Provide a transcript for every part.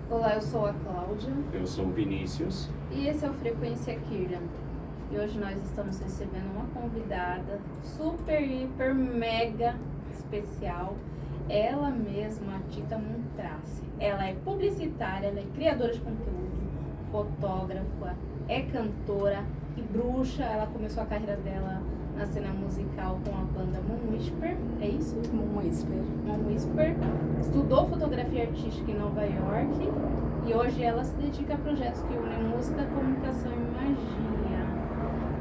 Olá, eu sou a Cláudia. Eu sou o Vinícius. E esse é o Frequência Kirlian. E hoje nós estamos recebendo uma convidada super, hiper, mega especial. Ela mesma, a Tita Montrassi. Ela é publicitária, ela é criadora de conteúdo, fotógrafa, é cantora e bruxa. Ela começou a carreira dela na cena musical com a banda Moon Whisper, é isso? Moon Whisper. Moon Whisper. Estudou fotografia artística em Nova York e hoje ela se dedica a projetos que unem música, comunicação e magia.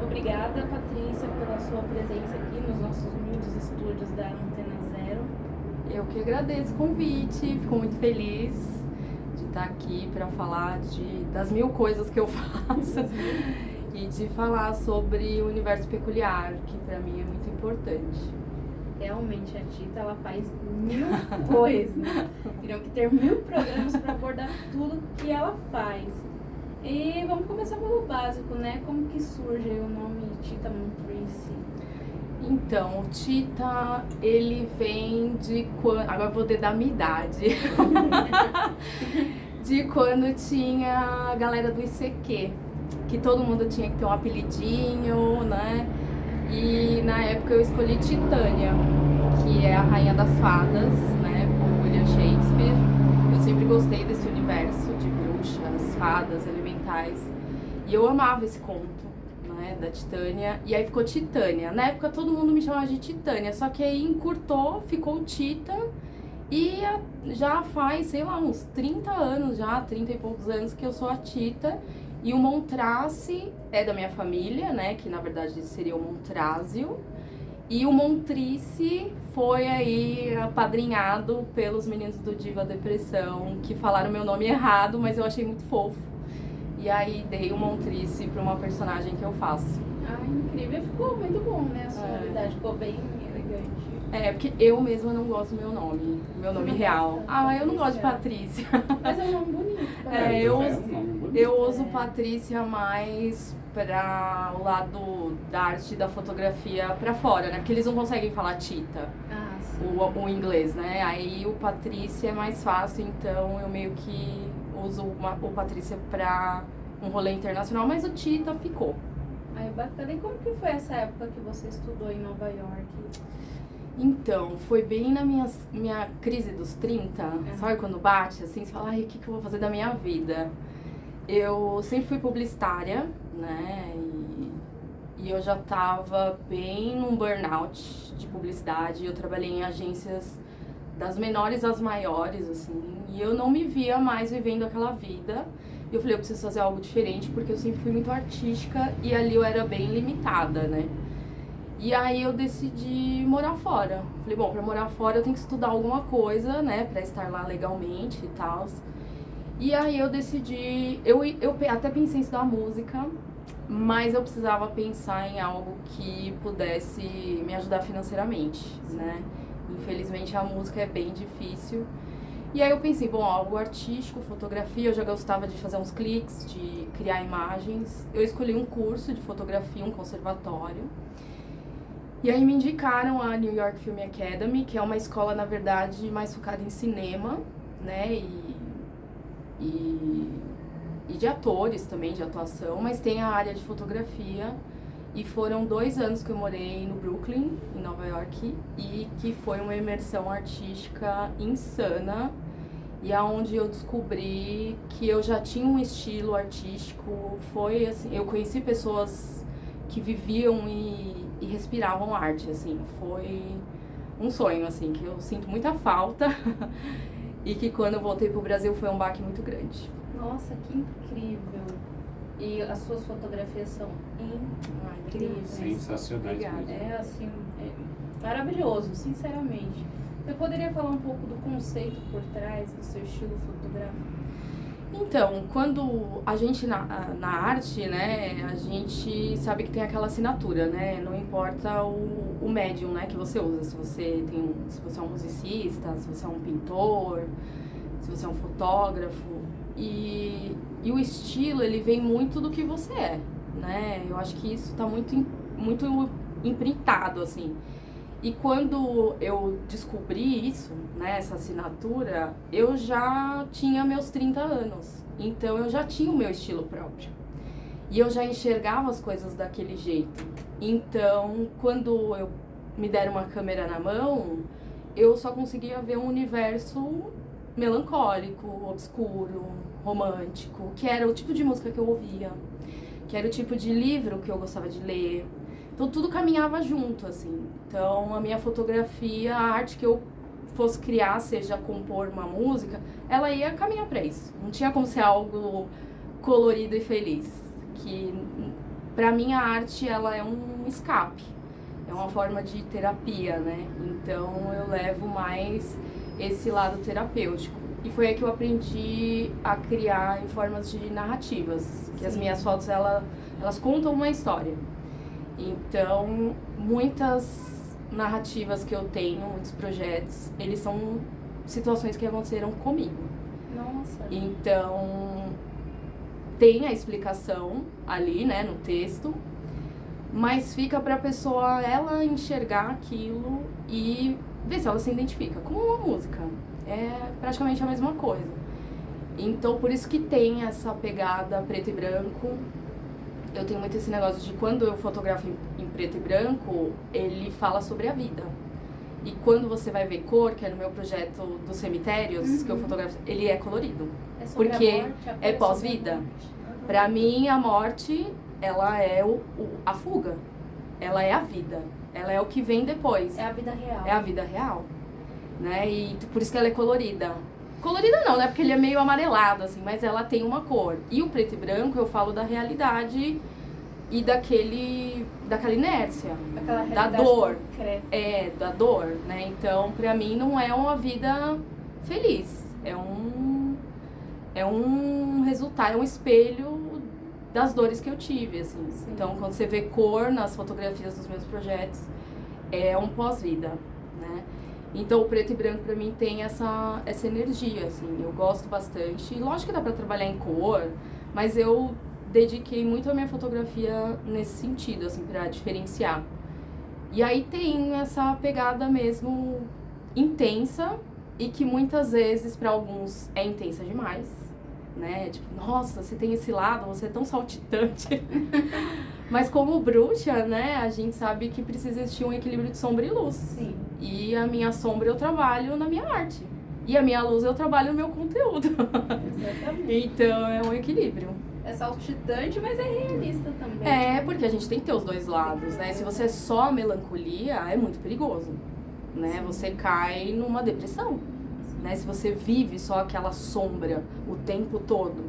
Obrigada, Patrícia, pela sua presença aqui nos nossos humildes estúdios da Antena Zero. Eu que agradeço o convite, fico muito feliz de estar aqui para falar das mil coisas que eu faço e de falar sobre o universo peculiar, que para mim é muito importante. Realmente, a Tita, ela faz mil coisas. Teriam que ter 1000 programas para abordar tudo que ela faz. E vamos começar pelo básico, né? Como que surge o nome Tita Montrassi? Então, o Tita, ele vem de quando... Agora eu vou dar minha idade. De quando tinha a galera do ICQ, que todo mundo tinha que ter um apelidinho, né? E na época eu escolhi Titânia, que é a rainha das fadas, né? Por William Shakespeare. Eu sempre gostei desse universo de bruxas, fadas, elementais. E eu amava esse conto, né, da Titânia, e aí ficou Titânia. Na época todo mundo me chamava de Titânia, só que aí encurtou, ficou Tita, e já faz, sei lá, uns 30 anos já, 30 e poucos anos que eu sou a Tita, e o Montrassi é da minha família, né, que na verdade seria o Montrásio, e o Montrice foi aí apadrinhado pelos meninos do Diva Depressão, que falaram meu nome errado, mas eu achei muito fofo. E aí dei o Montrice para uma personagem que eu faço. Ah, incrível. Ficou muito bom, né? A sonoridade ficou bem elegante. É, porque eu mesma não gosto do meu nome real. Gosta? Ah, eu não gosto de Patrícia. Mas é um nome bonito. É, bonito. eu uso Patrícia mais para o lado da arte da fotografia para fora, né? Porque eles não conseguem falar Tita, Ah, sim. o inglês, né? Aí o Patrícia é mais fácil, então eu meio que uso o Patrícia para um rolê internacional, mas o Tita ficou. Aí, bacana. E como que foi essa época que você estudou em Nova York? Então, foi bem na minha crise dos 30, sabe quando bate, assim, você fala, ai, o que eu vou fazer da minha vida? Eu sempre fui publicitária, né, e eu já tava bem num burnout de publicidade, eu trabalhei em agências das menores às maiores, assim, e eu não me via mais vivendo aquela vida. Eu falei, eu preciso fazer algo diferente, porque eu sempre fui muito artística e ali eu era bem limitada, né? E aí eu decidi morar fora. Falei, bom, pra morar fora eu tenho que estudar alguma coisa, né, pra estar lá legalmente e tal. E aí eu decidi, eu até pensei em estudar música, mas eu precisava pensar em algo que pudesse me ajudar financeiramente, né? Infelizmente a música é bem difícil. E aí eu pensei, bom, algo artístico, fotografia, eu já gostava de fazer uns cliques, de criar imagens. Eu escolhi um curso de fotografia, um conservatório. E aí me indicaram a New York Film Academy, que é uma escola, na verdade, mais focada em cinema, né, e de atores também, de atuação, mas tem a área de fotografia. E foram 2 anos que eu morei no Brooklyn, em Nova York, e que foi uma imersão artística insana, e aonde eu descobri que eu já tinha um estilo artístico. Foi assim, eu conheci pessoas que viviam e respiravam arte, assim, foi um sonho, assim, que eu sinto muita falta e que quando eu voltei pro Brasil foi um baque muito grande. Nossa, que incrível! E as suas fotografias são incríveis. Sensacionais. Obrigada. É assim, maravilhoso, sinceramente. Você poderia falar um pouco do conceito por trás do seu estilo fotográfico? Então, quando a gente na arte, né, a gente sabe que tem aquela assinatura, né, não importa o médium, né, que você usa, se você é um musicista, se você é um pintor, se você é um fotógrafo, e o estilo, ele vem muito do que você é, né? Eu acho que isso tá muito imprintado, assim. E quando eu descobri isso, né, essa assinatura, eu já tinha meus 30 anos. Então eu já tinha o meu estilo próprio. E eu já enxergava as coisas daquele jeito. Então, quando eu me deram uma câmera na mão, eu só conseguia ver um universo melancólico, obscuro, romântico, que era o tipo de música que eu ouvia, que era o tipo de livro que eu gostava de ler. Então tudo caminhava junto, assim. Então a minha fotografia, a arte que eu fosse criar, seja compor uma música, ela ia caminhar para isso. Não tinha como ser algo colorido e feliz. Que para mim a arte, ela é um escape. É uma forma de terapia, né? Então eu levo mais esse lado terapêutico. E foi aí que eu aprendi a criar em formas de narrativas. Que as minhas fotos, elas contam uma história. Então, muitas narrativas que eu tenho, muitos projetos, eles são situações que aconteceram comigo. Nossa. Então, tem a explicação ali, né, no texto, mas fica pra pessoa, ela enxergar aquilo e ver se ela se identifica. Como uma música, é praticamente a mesma coisa. Então, por isso que tem essa pegada preto e branco. Eu tenho muito esse negócio de quando eu fotografo em preto e branco, ele fala sobre a vida. E quando você vai ver cor, que é no meu projeto dos cemitérios, que eu fotografo, ele é colorido. É sobre porque a morte, é pós-vida. Pra mim, a morte, ela é a fuga. Ela é a vida. Ela é o que vem depois. É a vida real. É a vida real. Né? E por isso que ela é colorida. Colorida não, né? Porque ele é meio amarelado, assim, mas ela tem uma cor. E o preto e branco, eu falo da realidade e daquela inércia. Aquela da realidade dor. concreta. É, da dor, né? Então, pra mim, não é uma vida feliz. É um resultado, é um espelho das dores que eu tive, assim. Sim. Então, quando você vê cor nas fotografias dos meus projetos, é um pós-vida, né? Então, o preto e branco, pra mim, tem essa energia, assim. Eu gosto bastante. Lógico que dá pra trabalhar em cor, mas eu dediquei muito a minha fotografia nesse sentido, assim, pra diferenciar. E aí tem essa pegada mesmo intensa e que muitas vezes, pra alguns, é intensa demais, né? Tipo, nossa, você tem esse lado, você é tão saltitante. Mas como bruxa, né, a gente sabe que precisa existir um equilíbrio de sombra e luz. Sim. E a minha sombra eu trabalho na minha arte. E a minha luz eu trabalho no meu conteúdo. Exatamente. Então é um equilíbrio. É saltitante, mas é realista também. É, porque a gente tem que ter os dois lados, né? Se você é só melancolia, é muito perigoso, né? Sim. Você cai numa depressão, né? Se você vive só aquela sombra o tempo todo,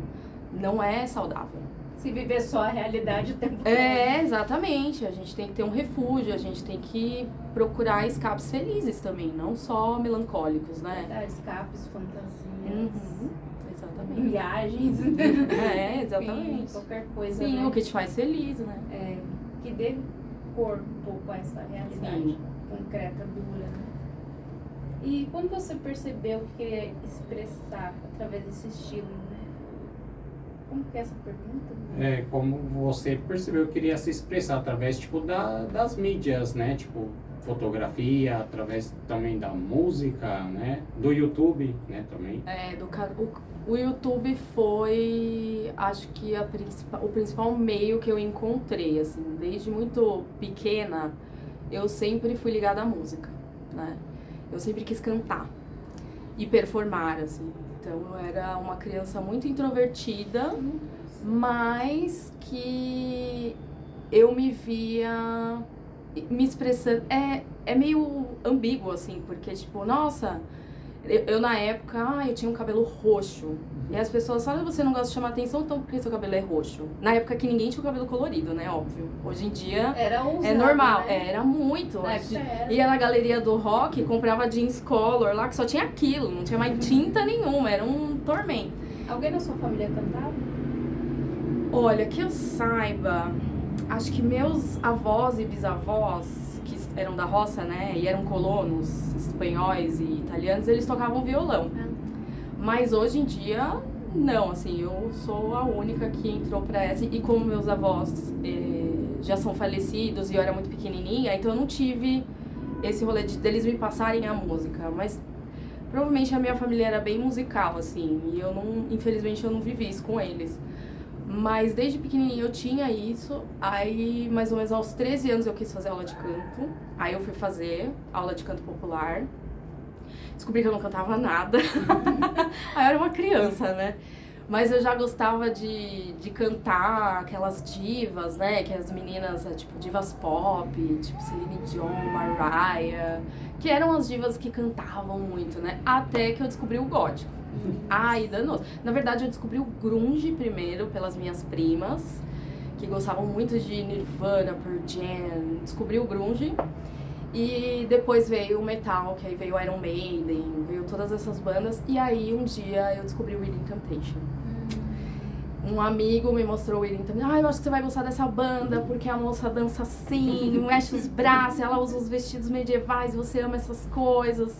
não é saudável. Se viver só a realidade o tempo todo. É, exatamente. A gente tem que ter um refúgio, a gente tem que procurar escapes felizes também, não só melancólicos, né? Escapes, fantasias, Exatamente. viagens. É, exatamente. Enfim, qualquer coisa, Sim, né? o que te faz feliz, né? É, que dê cor um pouco a essa realidade Sim. concreta, dura, né? E quando você percebeu que queria expressar através desse estilo, né? Como que é essa pergunta? É, como você percebeu que queria se expressar através, tipo, das mídias, né? Tipo, fotografia, através também da música, né? Do YouTube, né, também. É, o YouTube foi, acho que o principal meio que eu encontrei, assim, desde muito pequena, eu sempre fui ligada à música, né? Eu sempre quis cantar e performar, assim. Então, eu era uma criança muito introvertida, mas que eu me via me expressando. É meio ambíguo, assim, porque, tipo, nossa, eu na época, eu tinha um cabelo roxo. E as pessoas falam, você não gosta de chamar atenção, então por que seu cabelo é roxo? Na época que ninguém tinha o cabelo colorido, né, óbvio. Hoje em dia Era ousado, é normal, né? era muito. Na época era. Ia na galeria do rock, comprava jeans color lá, que só tinha aquilo, não tinha mais tinta nenhuma, era um tormento. Alguém na sua família cantava? Olha, que eu saiba, acho que meus avós e bisavós, que eram da roça, né, e eram colonos espanhóis e italianos, eles tocavam violão. Mas hoje em dia, não, assim, eu sou a única que entrou pra essa. E como meus avós já são falecidos e eu era muito pequenininha, então eu não tive esse rolê deles me passarem a música. Mas provavelmente a minha família era bem musical, assim, e eu não, infelizmente, eu não vivi isso com eles. Mas desde pequenininha eu tinha isso, aí mais ou menos aos 13 anos eu quis fazer aula de canto, aí eu fui fazer aula de canto popular, descobri que eu não cantava nada, aí eu era uma criança, né? Mas eu já gostava de cantar aquelas divas, né? Que as meninas, tipo, divas pop, tipo Celine Dion, Mariah, que eram as divas que cantavam muito, né? Até que eu descobri o gótico. Ai, danoso. Na verdade, eu descobri o grunge primeiro pelas minhas primas, que gostavam muito de Nirvana, Pearl Jam. Descobri o grunge. E depois veio o metal, que aí veio Iron Maiden, veio todas essas bandas. E aí, um dia, eu descobri o Within Temptation. Um amigo me mostrou o Within Temptation. Eu acho que você vai gostar dessa banda, porque a moça dança assim, mexe os braços, ela usa os vestidos medievais, você ama essas coisas.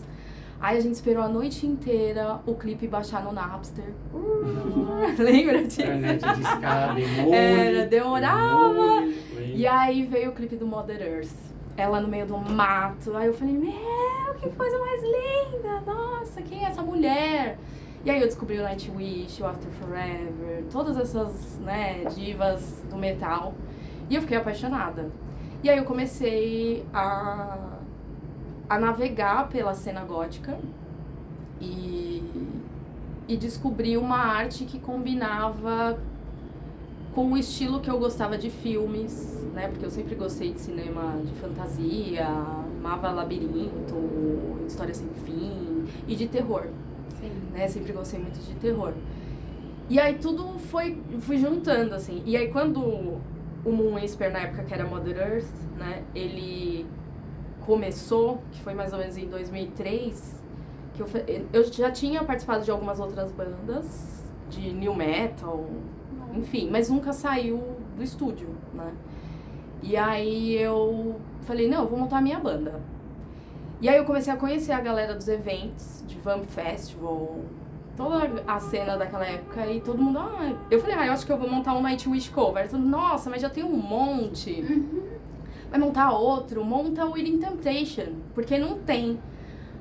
Aí a gente esperou a noite inteira o clipe baixar no Napster. Lembra disso? Internet de escada, demônio. Era, demorava. E aí veio o clipe do Mother Earth. Ela no meio do mato. Aí eu falei, meu, que coisa mais linda. Nossa, quem é essa mulher? E aí eu descobri o Nightwish, o After Forever, todas essas, né, divas do metal. E eu fiquei apaixonada. E aí eu comecei a navegar pela cena gótica e descobri uma arte que combinava com o estilo que eu gostava de filmes, né? Porque eu sempre gostei de cinema de fantasia, amava Labirinto, História Sem Fim e de terror. Sim. Né? Sempre gostei muito de terror. E aí tudo fui juntando, assim. E aí quando o Moon Whisper, na época que era Mother Earth, né? Ele começou, que foi mais ou menos em 2003, que eu já tinha participado de algumas outras bandas, de new metal, enfim, mas nunca saiu do estúdio, né? E aí eu falei, não, eu vou montar a minha banda. E aí eu comecei a conhecer a galera dos eventos, de Vamp Festival, toda a cena daquela época, e todo mundo, eu falei, eu acho que eu vou montar um Nightwish cover. Todo mundo, nossa, mas já tem um monte. Vai montar outro, monta o Within Temptation, porque não tem.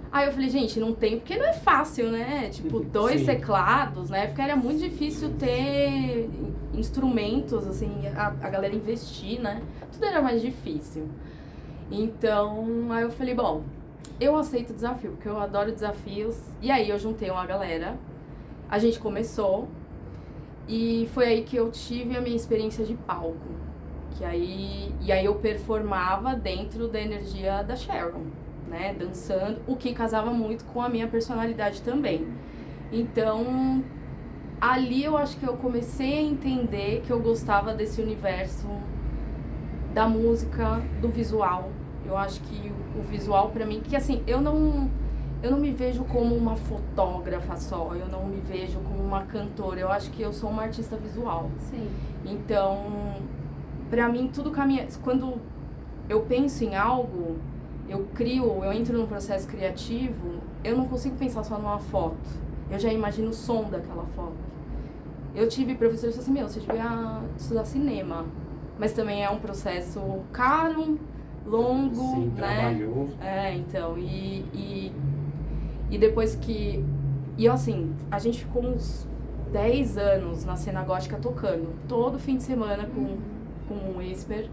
Aí eu falei, gente, não tem porque não é fácil, né? Tipo, 2 teclados, na época era muito difícil ter instrumentos, assim, a galera investir, né? Tudo era mais difícil. Então, aí eu falei, bom, eu aceito o desafio, porque eu adoro desafios. E aí eu juntei uma galera, a gente começou, e foi aí que eu tive a minha experiência de palco. E aí eu performava dentro da energia da Sharon, né, dançando, o que casava muito com a minha personalidade também. Então, ali eu acho que eu comecei a entender que eu gostava desse universo da música, do visual. Eu acho que o visual pra mim, que assim, eu não me vejo como uma fotógrafa só, eu não me vejo como uma cantora, eu acho que eu sou uma artista visual. Sim. Então, pra mim, tudo caminha. Quando eu penso em algo, eu entro num processo criativo, eu não consigo pensar só numa foto. Eu já imagino o som daquela foto. Eu tive professores que falaram assim, você devia estudar cinema. Mas também é um processo caro, longo, sim, né? Trabalhoso. Então, e depois que... E assim, a gente ficou uns 10 anos na cena gótica tocando. Todo fim de semana com o Whisper,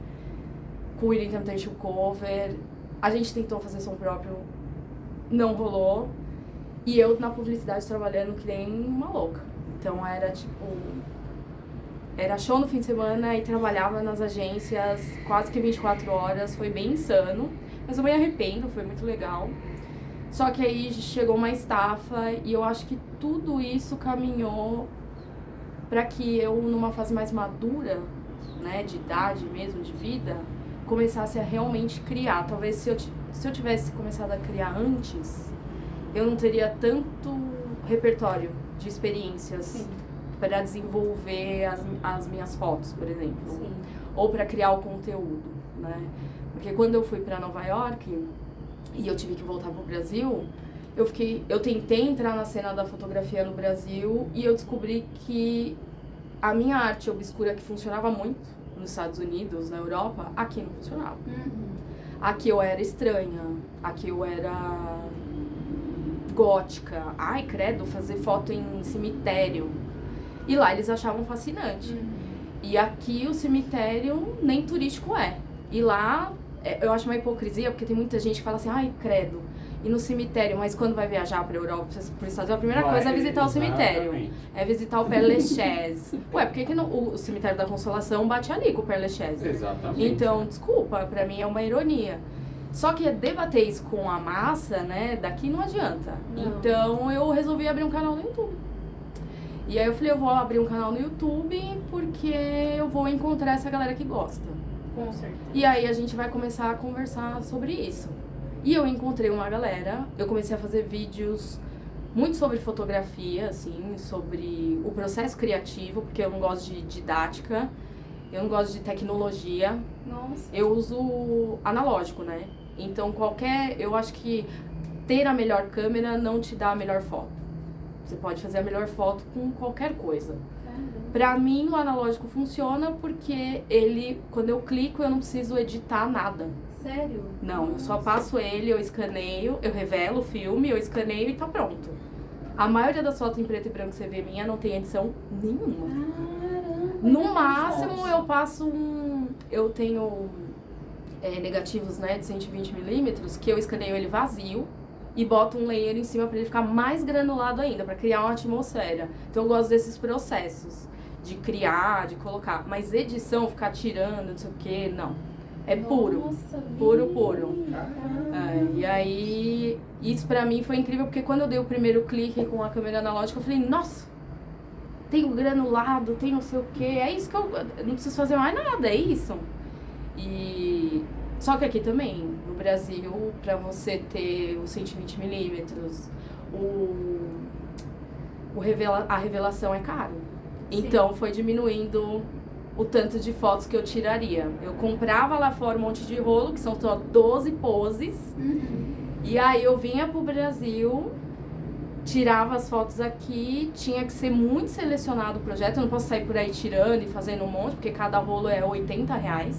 com o Within Temptation cover. A gente tentou fazer som próprio, não rolou. E eu na publicidade trabalhando que nem uma louca. Então era tipo... Era show no fim de semana e trabalhava nas agências quase que 24 horas. Foi bem insano, mas eu me arrependo, foi muito legal. Só que aí chegou uma estafa e eu acho que tudo isso caminhou para que eu, numa fase mais madura, né, de idade mesmo, de vida, começasse a realmente criar. Talvez se eu tivesse começado a criar antes, eu não teria tanto repertório de experiências para desenvolver as minhas fotos, por exemplo. Sim. Ou para criar o conteúdo, né? Porque quando eu fui para Nova York e eu tive que voltar pro Brasil, eu tentei entrar na cena da fotografia no Brasil e eu descobri que a minha arte obscura, que funcionava muito nos Estados Unidos, na Europa, aqui não funcionava. Aqui eu era estranha, aqui eu era gótica. Ai, credo, fazer foto em cemitério. E lá eles achavam fascinante. E aqui o cemitério nem turístico é. E lá eu acho uma hipocrisia, porque tem muita gente que fala assim, ai, credo, e no cemitério, mas quando vai viajar para a Europa, para os Estados Unidos, a primeira coisa é visitar o cemitério. É visitar o Père Lachaise. Ué, por que o cemitério da Consolação bate ali com o Père Lachaise? Exatamente. Então, desculpa, pra mim é uma ironia. Só que debater isso com a massa, né, daqui não adianta. Não. Então, eu resolvi abrir um canal no YouTube. E aí eu falei, eu vou abrir um canal no YouTube porque eu vou encontrar essa galera que gosta. Com certeza. E aí a gente vai começar a conversar sobre isso. E eu encontrei uma galera, eu comecei a fazer vídeos muito sobre fotografia, assim, sobre o processo criativo, porque eu não gosto de didática, eu não gosto de tecnologia. Nossa. Eu uso analógico, né? Então eu acho que ter a melhor câmera não te dá a melhor foto. Você pode fazer a melhor foto com qualquer coisa. Caramba. Pra mim, o analógico funciona porque quando eu clico, eu não preciso editar nada. Sério? Não, eu só passo ele, eu escaneio, eu revelo o filme, eu escaneio e tá pronto. A maioria das fotos em preto e branco que você vê minha não tem edição nenhuma. Caramba. No máximo, eu passo eu tenho negativos, né, de 120mm, que eu escaneio ele vazio e boto um layer em cima pra ele ficar mais granulado ainda, pra criar uma atmosfera. Então eu gosto desses processos de criar, de colocar. Mas edição, ficar tirando, não sei o que, não. É puro. Nossa, Puro. Caramba. E aí, isso pra mim foi incrível, porque quando eu dei o primeiro clique com a câmera analógica, eu falei, nossa, tem o granulado, tem não sei o que, é isso que eu não preciso fazer mais nada, é isso. E só que aqui também, no Brasil, pra você ter os 120mm, a revelação é caro. Sim. Então foi diminuindo o tanto de fotos que eu tiraria. Eu comprava lá fora um monte de rolo, que são só 12 poses. E aí eu vinha pro Brasil, tirava as fotos aqui, tinha que ser muito selecionado o projeto. Eu não posso sair por aí tirando e fazendo um monte, porque cada rolo é R$80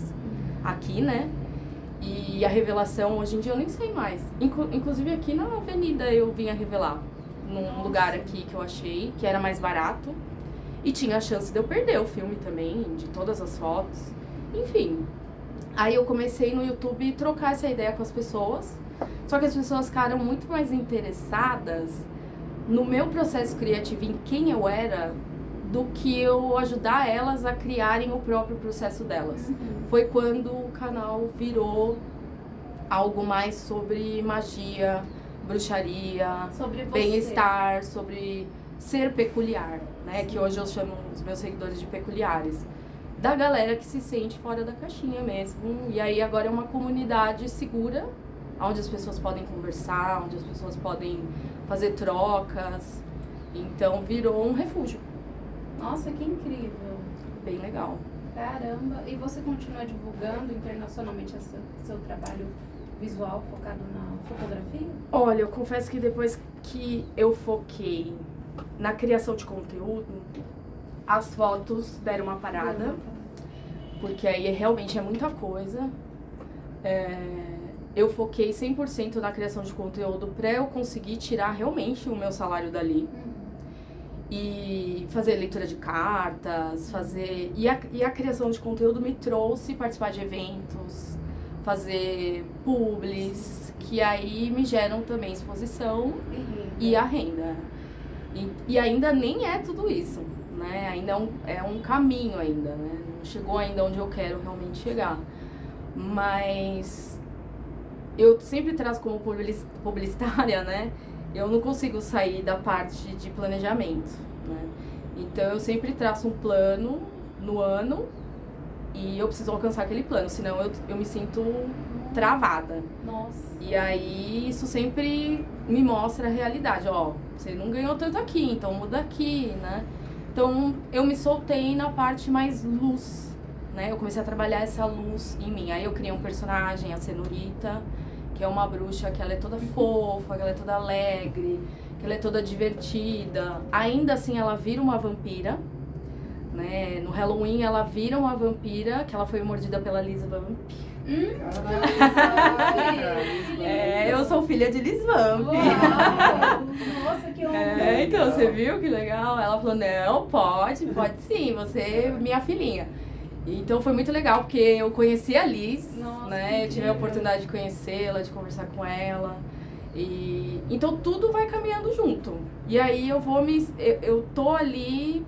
aqui, né? E a revelação, hoje em dia, eu nem sei mais. Inclusive aqui na avenida eu vinha revelar, num lugar aqui que eu achei, que era mais barato. E tinha a chance de eu perder o filme também, de todas as fotos. Enfim, aí eu comecei no YouTube trocar essa ideia com as pessoas. Só que as pessoas ficaram muito mais interessadas no meu processo criativo, em quem eu era, do que eu ajudar elas a criarem o próprio processo delas. Foi quando o canal virou algo mais sobre magia, bruxaria, Sobre você. bem-estar, sobre ser peculiar, né? Que hoje eu chamo os meus seguidores de peculiares. Da galera que se sente fora da caixinha mesmo. E aí agora é uma comunidade segura, onde as pessoas podem conversar, onde as pessoas podem fazer trocas. Então virou um refúgio. Nossa, que incrível. Bem legal. Caramba. E você continua divulgando internacionalmente seu trabalho visual focado na fotografia? Olha, eu confesso que depois que eu foquei na criação de conteúdo, as fotos deram uma parada, porque aí realmente é muita coisa. Eu foquei 100% na criação de conteúdo pra eu conseguir tirar realmente o meu salário dali. E fazer leitura de cartas, E a criação de conteúdo me trouxe participar de eventos, fazer publis, que aí me geram também exposição e a renda. E ainda nem é tudo isso, né? Ainda é um caminho ainda, né? Não chegou ainda onde eu quero realmente chegar. Mas eu sempre trago como publicitária, né? Eu não consigo sair da parte de planejamento, né? Então eu sempre traço um plano no ano e eu preciso alcançar aquele plano, senão eu me sinto travada. Nossa. E aí isso sempre me mostra a realidade, ó, você não ganhou tanto aqui, então muda aqui, né? Então eu me soltei na parte mais luz, né? Eu comecei a trabalhar essa luz em mim. Aí eu criei um personagem, a Cenurita, que é uma bruxa que ela é toda fofa, que ela é toda alegre, que ela é toda divertida. Ainda assim, ela vira uma vampira, né? No Halloween, ela vira uma vampira, que ela foi mordida pela Liz Vamp. Eu sou filha de Liz Vamp. Nossa, que honra! Então, você viu que legal? Ela falou, não, pode sim, você é minha filhinha. Então foi muito legal, porque eu conheci a Liz, né? Eu tive a oportunidade de conhecê-la, de conversar com ela. Então tudo vai caminhando junto. E aí eu tô ali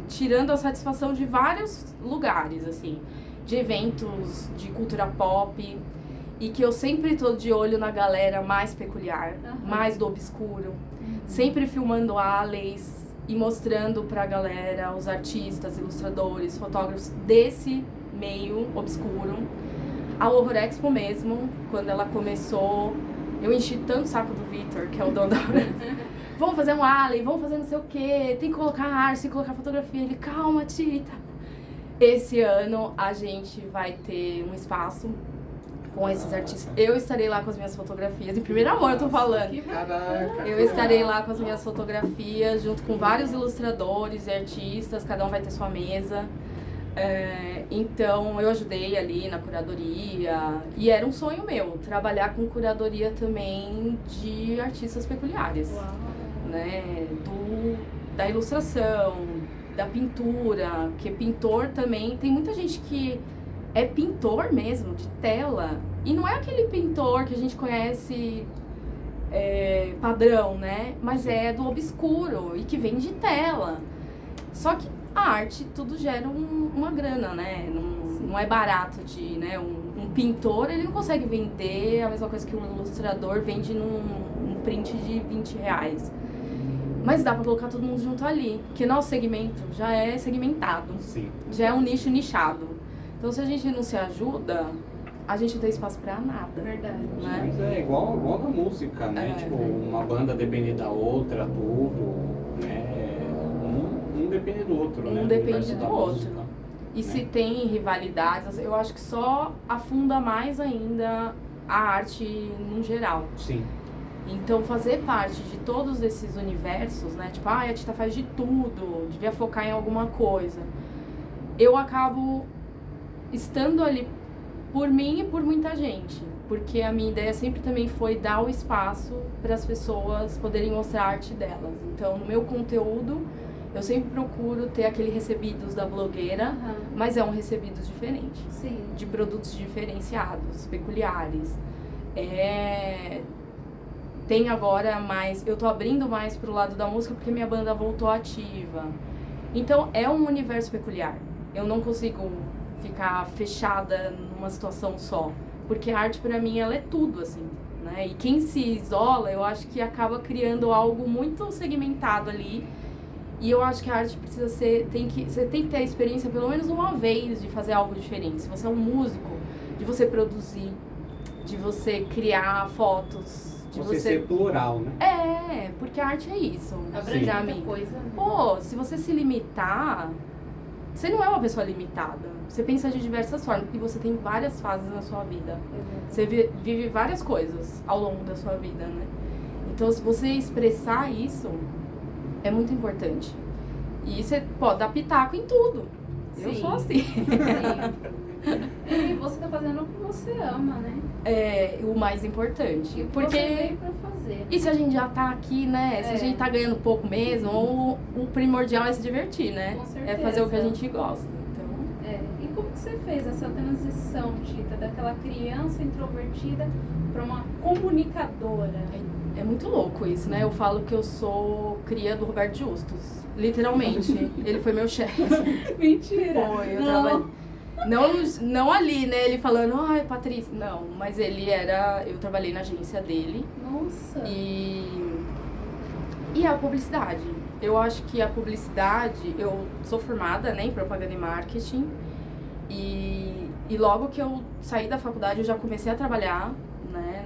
tirando a satisfação de vários lugares, assim. De eventos, de cultura pop. E que eu sempre tô de olho na galera mais peculiar, mais do obscuro. Sempre filmando alleys e mostrando pra galera os artistas, ilustradores, fotógrafos desse meio obscuro. A Horror Expo mesmo, quando ela começou, eu enchi tanto o saco do Vitor, que é o dono da Horror Expo. Vamos fazer um alley, vamos fazer não sei o quê, tem que colocar arte, tem que colocar fotografia. Ele, calma, Tita. Esse ano a gente vai ter um espaço com esses artistas. Eu estarei lá com as minhas fotografias. Em primeira mão eu tô falando. Caraca. Eu estarei lá com as minhas fotografias, junto com vários ilustradores e artistas. Cada um vai ter sua mesa. Então eu ajudei ali na curadoria. E era um sonho meu, trabalhar com curadoria também de artistas peculiares. Uau. Né? Da ilustração, da pintura, que pintor também, tem muita gente que é pintor mesmo, de tela, e não é aquele pintor que a gente conhece padrão, né? Mas é do obscuro e que vem de tela. Só que a arte, tudo gera uma grana, né? Não é barato de, né? Um pintor, ele não consegue vender a mesma coisa que um ilustrador vende num print de R$20. Mas dá pra colocar todo mundo junto ali, porque nosso segmento já é segmentado, Sim. já é um nicho nichado. Então se a gente não se ajuda, a gente não tem espaço pra nada. Verdade. Né? Mas é igual na música, né? Tipo, uma banda depende da outra, tudo, né? Um depende do outro, né? Um O depende universo do da outro. música, E né? se tem rivalidades, eu acho que só afunda mais ainda a arte no geral. Sim. Então fazer parte de todos esses universos, né? Tipo, a Tita faz de tudo, devia focar em alguma coisa. Eu acabo estando ali por mim e por muita gente. Porque a minha ideia sempre também foi dar o espaço para as pessoas poderem mostrar a arte delas. Então, no meu conteúdo, eu sempre procuro ter aquele recebidos da blogueira, mas é um recebidos diferente. Sim. De produtos diferenciados, peculiares. Tem agora mais... Eu tô abrindo mais pro lado da música porque minha banda voltou ativa. Então, é um universo peculiar. Eu não consigo ficar fechada numa situação só. Porque a arte, pra mim, ela é tudo, assim, né? E quem se isola, eu acho que acaba criando algo muito segmentado ali. E eu acho que a arte precisa ser... Você tem que ter a experiência, pelo menos uma vez, de fazer algo diferente. Se você é um músico, de você produzir, de você criar fotos... Você ser plural, né? Porque a arte é isso. Abrange Pra muita mim. coisa. Né? Pô, se você se limitar, você não é uma pessoa limitada. Você pensa de diversas formas, e você tem várias fases na sua vida. Você vive várias coisas ao longo da sua vida, né? Então, se você expressar isso, é muito importante. E você pode dar pitaco em tudo. Eu Sim. sou assim. Sim. E você tá fazendo o que você ama, né? É o mais importante. E o que Porque... você veio pra fazer. E se a gente já tá aqui, né? Se a gente tá ganhando pouco mesmo, o primordial é se divertir, né? Com certeza. É fazer o que a gente gosta. Então, E como que você fez essa transição, Tita, daquela criança introvertida pra uma comunicadora? é muito louco isso, né? Eu falo que eu sou cria do Roberto Justus. Literalmente. Ele foi meu chefe. Mentira! Foi, eu Não. trabalhei. Não ali, né? Ele falando, ai, Patrícia. Não, mas ele era. Eu trabalhei na agência dele. Nossa! E a publicidade. Eu acho que a publicidade, eu sou formada, né, em propaganda e marketing. E logo que eu saí da faculdade, eu já comecei a trabalhar, né,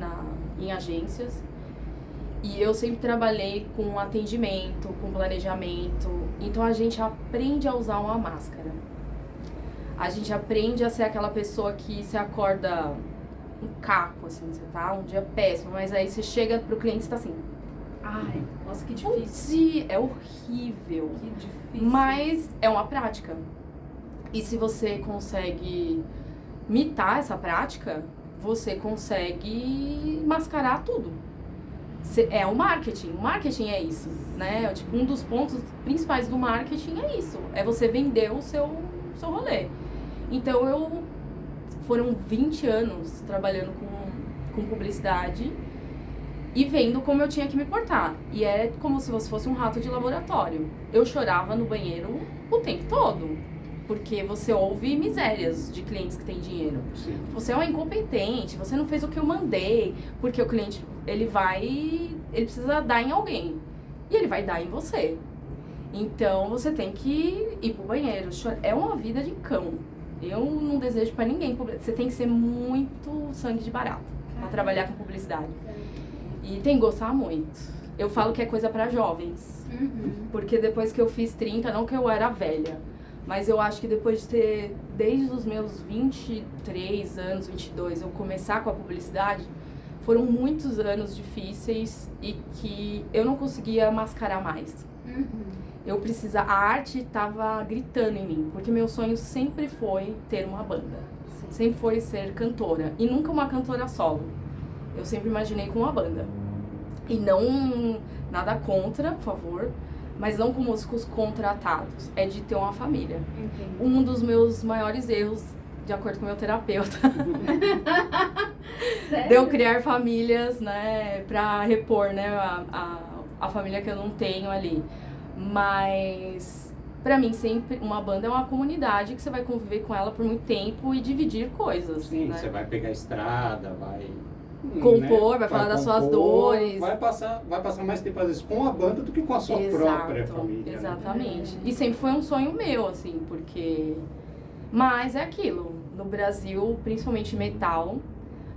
em agências. E eu sempre trabalhei com atendimento, com planejamento. Então a gente aprende a usar uma máscara. A gente aprende a ser aquela pessoa que se acorda caco, assim, você tá um dia péssimo, mas aí você chega pro cliente e tá assim, Ai, nossa, que difícil. putz, é horrível. Que difícil. Mas é uma prática. E se você consegue mitar essa prática, você consegue mascarar tudo. É o marketing. O marketing é isso, né? Tipo, um dos pontos principais do marketing é isso. É você vender o seu rolê. Então, foram 20 anos trabalhando com publicidade e vendo como eu tinha que me portar. E é como se você fosse um rato de laboratório. Eu chorava no banheiro o tempo todo, porque você ouve misérias de clientes que têm dinheiro. Sim. Você é um incompetente, você não fez o que eu mandei, porque o cliente, ele precisa dar em alguém, e ele vai dar em você. Então, você tem que ir pro banheiro. É uma vida de cão. Eu não desejo pra ninguém. Você tem que ser muito sangue de barata pra trabalhar com publicidade. E tem que gostar muito. Eu falo que é coisa pra jovens. Porque depois que eu fiz 30, não que eu era velha, mas eu acho que depois de ter, desde os meus 23 anos, 22, eu começar com a publicidade, foram muitos anos difíceis e que eu não conseguia mascarar mais. A arte estava gritando em mim, porque meu sonho sempre foi ter uma banda. Sempre foi ser cantora, e nunca uma cantora solo. Eu sempre imaginei com uma banda. E não, nada contra, por favor, mas não com músicos contratados. É de ter uma família. Entendi. Um dos meus maiores erros, de acordo com o meu terapeuta, Sério? de eu criar famílias, né, pra repor, né, a família que eu não tenho ali. Mas, pra mim, sempre uma banda é uma comunidade que você vai conviver com ela por muito tempo e dividir coisas. Sim, né? você vai pegar a estrada, vai... Compor, vai falar das suas dores. Vai passar mais tempo, às vezes, com a banda do que com a sua própria família. Exatamente. Né? E sempre foi um sonho meu, assim, porque... Mas é aquilo, no Brasil, principalmente metal,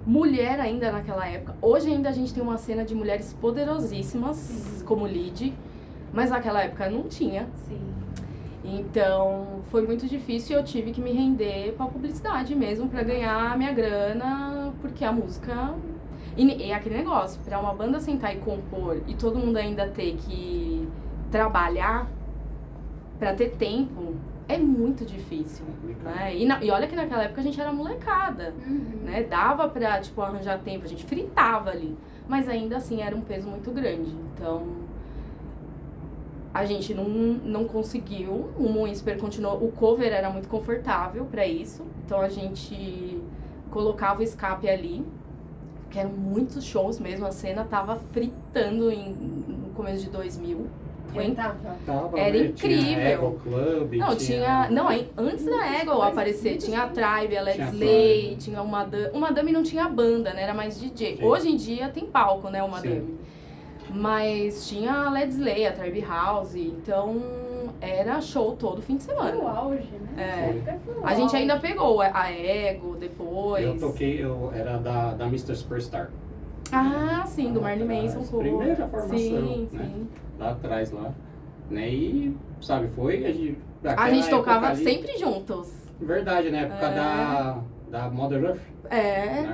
mulher ainda naquela época. Hoje ainda a gente tem uma cena de mulheres poderosíssimas, como Lid, mas naquela época não tinha. Sim. Então, foi muito difícil e eu tive que me render pra publicidade mesmo, pra ganhar a minha grana, porque a música... E é aquele negócio, pra uma banda sentar e compor e todo mundo ainda ter que trabalhar pra ter tempo, é muito difícil, né? E olha que naquela época a gente era molecada, né? Dava pra, tipo, arranjar tempo, a gente fritava ali, mas ainda assim era um peso muito grande, então... A gente não conseguiu, o Moinsper continuou, o cover era muito confortável pra isso, então a gente colocava o escape ali, que eram muitos shows mesmo, a cena tava fritando no começo de 2000. Era incrível. Tinha Ego Club, antes da Ego aparecer, tinha a Tribe, a Let's Lay, tinha o Madame. O Madame não tinha banda, né, era mais DJ. Sim. Hoje em dia tem palco, né, o Madame. Sim. Mas tinha a Let's Lay, a Tribe House, então era show todo fim de semana. Foi o auge, né? A gente ainda pegou a Ego depois. Eu era da Mr. Superstar. Ah, sim, do Marley Manson. Primeira formação, sim, né? Sim. Lá atrás, né? E, sabe, a gente tocava ali, sempre juntos. Verdade, na época da Mother Earth. Na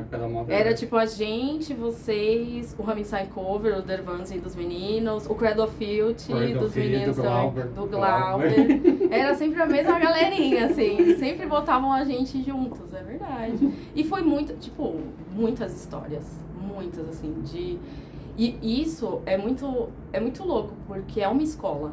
época da Mother Era Earth. tipo a gente, vocês, o Rammstein Cover, o Dervanzi dos meninos, o Cradle of Filth dos meninos do Glauber. Era sempre a mesma galerinha, assim, sempre botavam a gente juntos, é verdade. E foi muitas histórias, muitas, assim, E isso é muito louco, porque é uma escola.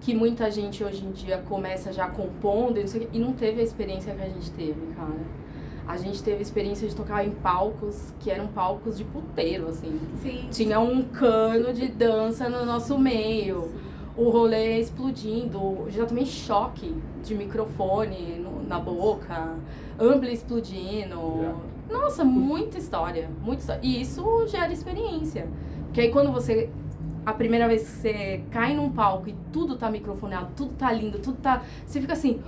Que muita gente hoje em dia começa já compondo e não teve a experiência que a gente teve, cara. A gente teve a experiência de tocar em palcos que eram palcos de puteiro, assim. Sim. Tinha um cano de dança no nosso meio. Sim. O rolê explodindo. Já tomei choque de microfone na boca. Ampli explodindo. Yeah. Nossa, muita história. E isso gera experiência. Porque aí quando você... A primeira vez que você cai num palco e tudo tá microfoneado, tudo tá lindo, tudo tá... Você fica assim...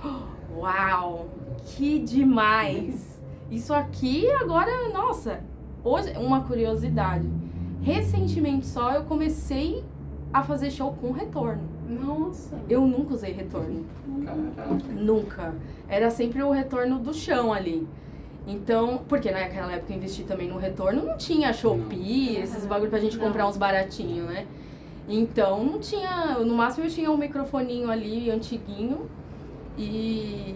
Uau! Que demais! Isso aqui agora, nossa, hoje, uma curiosidade. Recentemente só eu comecei a fazer show com retorno. Nossa! Eu nunca usei retorno. Caraca. Nunca. Era sempre o retorno do chão ali. Então, porque naquela época eu investi também no retorno, não tinha Shopee, esses bagulho pra gente comprar uns baratinhos, né? Então, não tinha, no máximo eu tinha um microfoninho ali, antiguinho, e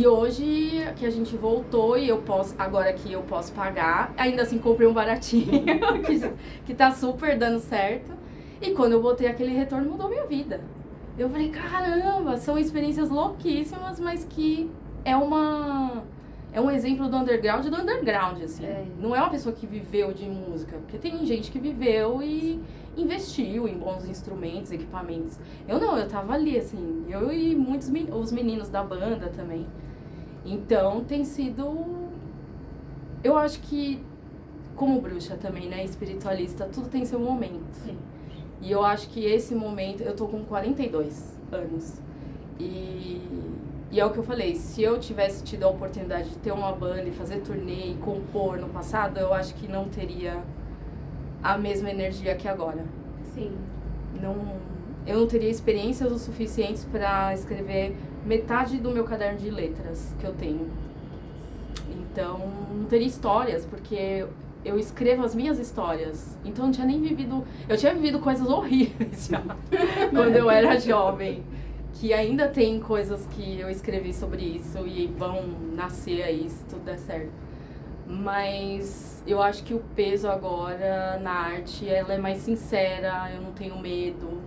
hoje que a gente voltou e eu posso, agora que eu posso pagar, ainda assim comprei um baratinho, que tá super dando certo, e quando eu botei aquele retorno mudou minha vida. Eu falei, caramba, são experiências louquíssimas, mas que é um exemplo do underground, assim. Não é uma pessoa que viveu de música, porque tem gente que viveu e investiu em bons instrumentos, equipamentos. Eu não, eu tava ali, assim, eu e muitos os meninos da banda também. Então, tem sido... Eu acho que, como bruxa também, né, espiritualista, tudo tem seu momento. Sim. E eu acho que esse momento... Eu tô com 42 anos. E é o que eu falei, se eu tivesse tido a oportunidade de ter uma banda e fazer turnê e compor no passado, eu acho que não teria a mesma energia que agora. Sim. Eu não teria experiências o suficientes para escrever metade do meu caderno de letras que eu tenho. Então, não teria histórias, porque eu escrevo as minhas histórias. Então, eu não tinha nem vivido... Eu tinha vivido coisas horríveis já, quando eu era jovem. Que ainda tem coisas que eu escrevi sobre isso e vão nascer aí, se tudo der certo. Mas eu acho que o peso agora na arte, ela é mais sincera, eu não tenho medo.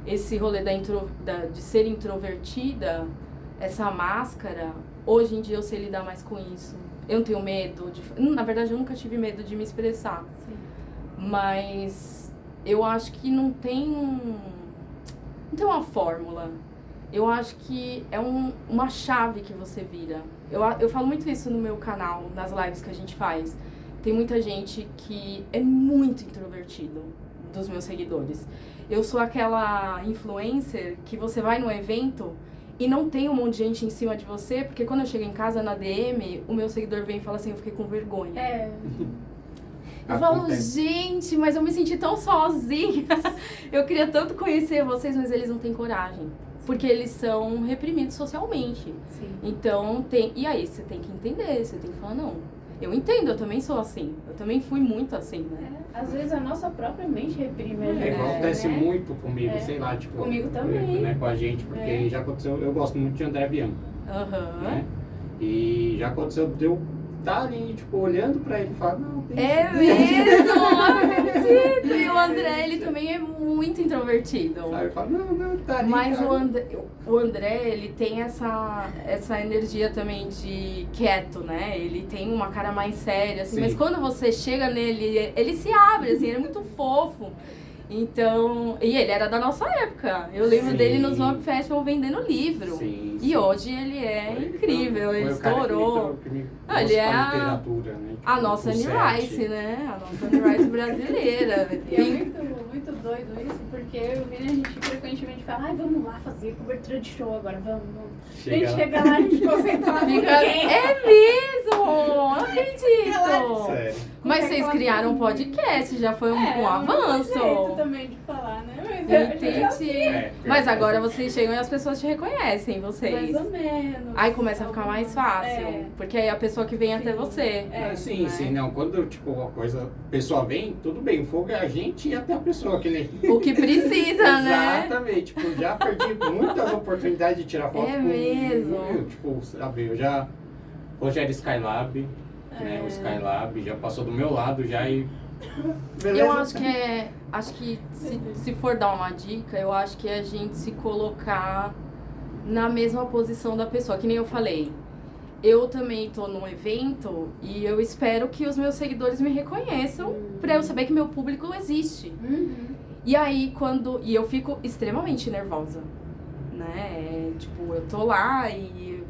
Esse rolê de ser introvertida, essa máscara, hoje em dia eu sei lidar mais com isso. Eu não tenho medo na verdade, eu nunca tive medo de me expressar. Sim. Mas eu acho que não tem uma fórmula. Eu acho que é uma chave que você vira. Eu falo muito isso no meu canal, nas lives que a gente faz. Tem muita gente que é muito introvertido, dos meus seguidores. Eu sou aquela influencer que você vai num evento e não tem um monte de gente em cima de você, porque quando eu chego em casa na DM, o meu seguidor vem e fala assim, eu fiquei com vergonha. Eu falo, gente, mas eu me senti tão sozinha. Eu queria tanto conhecer vocês, mas eles não têm coragem. Porque eles são reprimidos socialmente. Sim. Então, e aí você tem que entender, você tem que falar, não, eu entendo, eu também sou assim. Eu também fui muito assim, né? Às vezes a nossa própria mente reprime a gente. Acontece né? muito comigo, sei lá, tipo... Comigo também. Né, com a gente, porque já aconteceu, eu gosto muito de André Bianco. Né? E já aconteceu de eu estar ali, tipo, olhando pra ele e falar, não, tem mesmo? Acredito! E o André, ele também é muito introvertido. Sabe, eu falo, não, tá ali. Mas o André, ele tem essa energia também de quieto, né? Ele tem uma cara mais séria, assim. Sim. Mas quando você chega nele, ele se abre, assim, ele é muito fofo. Então, e ele era da nossa época. Eu lembro dele no Swamp Festival vendendo livro. Sim. E hoje ele é incrível, ele estourou. Ele é literatura, né? Tipo, a nossa Annie Rice, né? A nossa Annie Rice brasileira. E é muito doido isso, porque eu e a gente frequentemente fala, vamos lá fazer cobertura de show agora, vamos. A gente chega lá, a gente concentra lá. É mesmo! Não acredito! Sério. Mas vocês criaram um podcast, já foi um avanço. É um jeito também de falar, né? Mas entendi. Mas agora vocês chegam e as pessoas te reconhecem, vocês. Mais ou menos. Aí começa a ficar mais fácil. Porque aí é a pessoa que vem até você. Sim, não. Quando, tipo, a pessoa vem, tudo bem. O fogo é a gente e até a pessoa que nem... O que precisa, né? Exatamente. Tipo, já perdi muitas oportunidades de tirar foto com... mesmo. Tipo, sabe, eu já... Rogério Skylab, né? O Skylab já passou do meu lado já e... Beleza. Eu acho que se for dar uma dica, eu acho que é a gente se colocar na mesma posição da pessoa, que nem eu falei. Eu também tô num evento e eu espero que os meus seguidores me reconheçam pra eu saber que meu público existe. E aí e eu fico extremamente nervosa, né? Tipo, eu tô lá e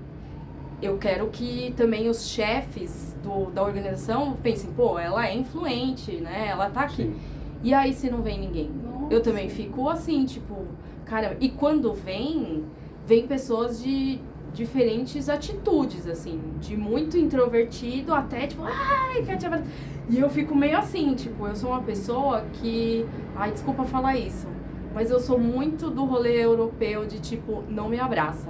eu quero que também os chefes da organização pensem, pô, ela é influente, né? Ela tá aqui. Sim. E aí se não vem ninguém? Nossa. Eu também fico assim, tipo, caramba. E quando vem pessoas de diferentes atitudes, assim, de muito introvertido até, tipo, ai, quer te abraçar. E eu fico meio assim, tipo, eu sou uma pessoa que, ai, desculpa falar isso, mas eu sou muito do rolê europeu de, tipo, não me abraça.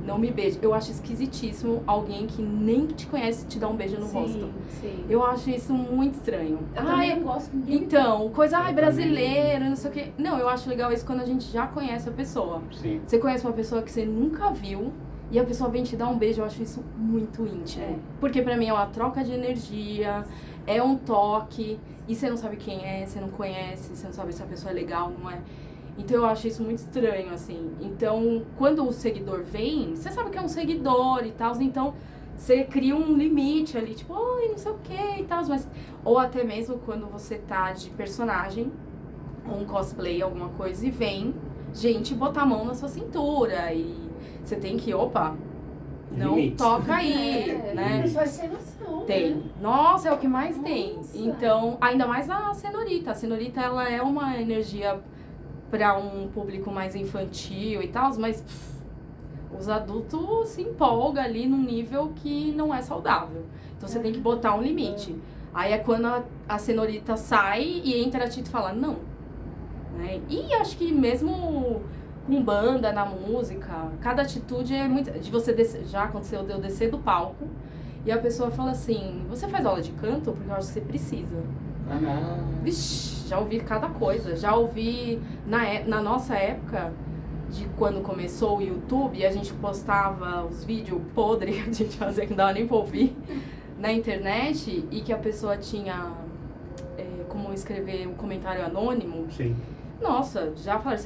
não me beije. Eu acho esquisitíssimo alguém que nem te conhece te dar um beijo no rosto. Sim. Eu acho isso muito estranho. Eu também não gosto de Então, coisa, Eu brasileira, não sei o quê. Não, eu acho legal isso quando a gente já conhece a pessoa. Sim. Você conhece uma pessoa que você nunca viu e a pessoa vem te dar um beijo, eu acho isso muito íntimo. É. Porque pra mim é uma troca de energia, é um toque, e você não sabe quem é, você não conhece, você não sabe se a pessoa é legal, não é. Então eu acho isso muito estranho, assim. Então, quando o seguidor vem, você sabe que é um seguidor e tal, então você cria um limite ali, tipo, oi, não sei o que e tal, mas... Ou até mesmo quando você tá de personagem, ou um cosplay, alguma coisa, e vem gente botar a mão na sua cintura, e você tem que, opa, não Limites. toca aí, né? Isso vai ser noção. Tem. Né? Nossa, é o que mais tem. Nossa. Então, ainda mais a Cenorita. A Cenorita, ela é uma energia para um público mais infantil e tal, mas os adultos se empolgam ali num nível que não é saudável. Então, você tem que botar um limite. Aí é quando a Cenorita sai e entra a Tito e fala, não. Né? E acho que mesmo com banda na música, cada atitude é muito... De você descer, já aconteceu de eu descer do palco e a pessoa fala assim, você faz aula de canto? Porque eu acho que você precisa. Vixe, já ouvi cada coisa. Já ouvi, na nossa época, de quando começou o YouTube, a gente postava os vídeos podres que a gente fazia, que não dava nem pra ouvir, na internet, e que a pessoa tinha como escrever um comentário anônimo. Sim. Nossa, já falaram,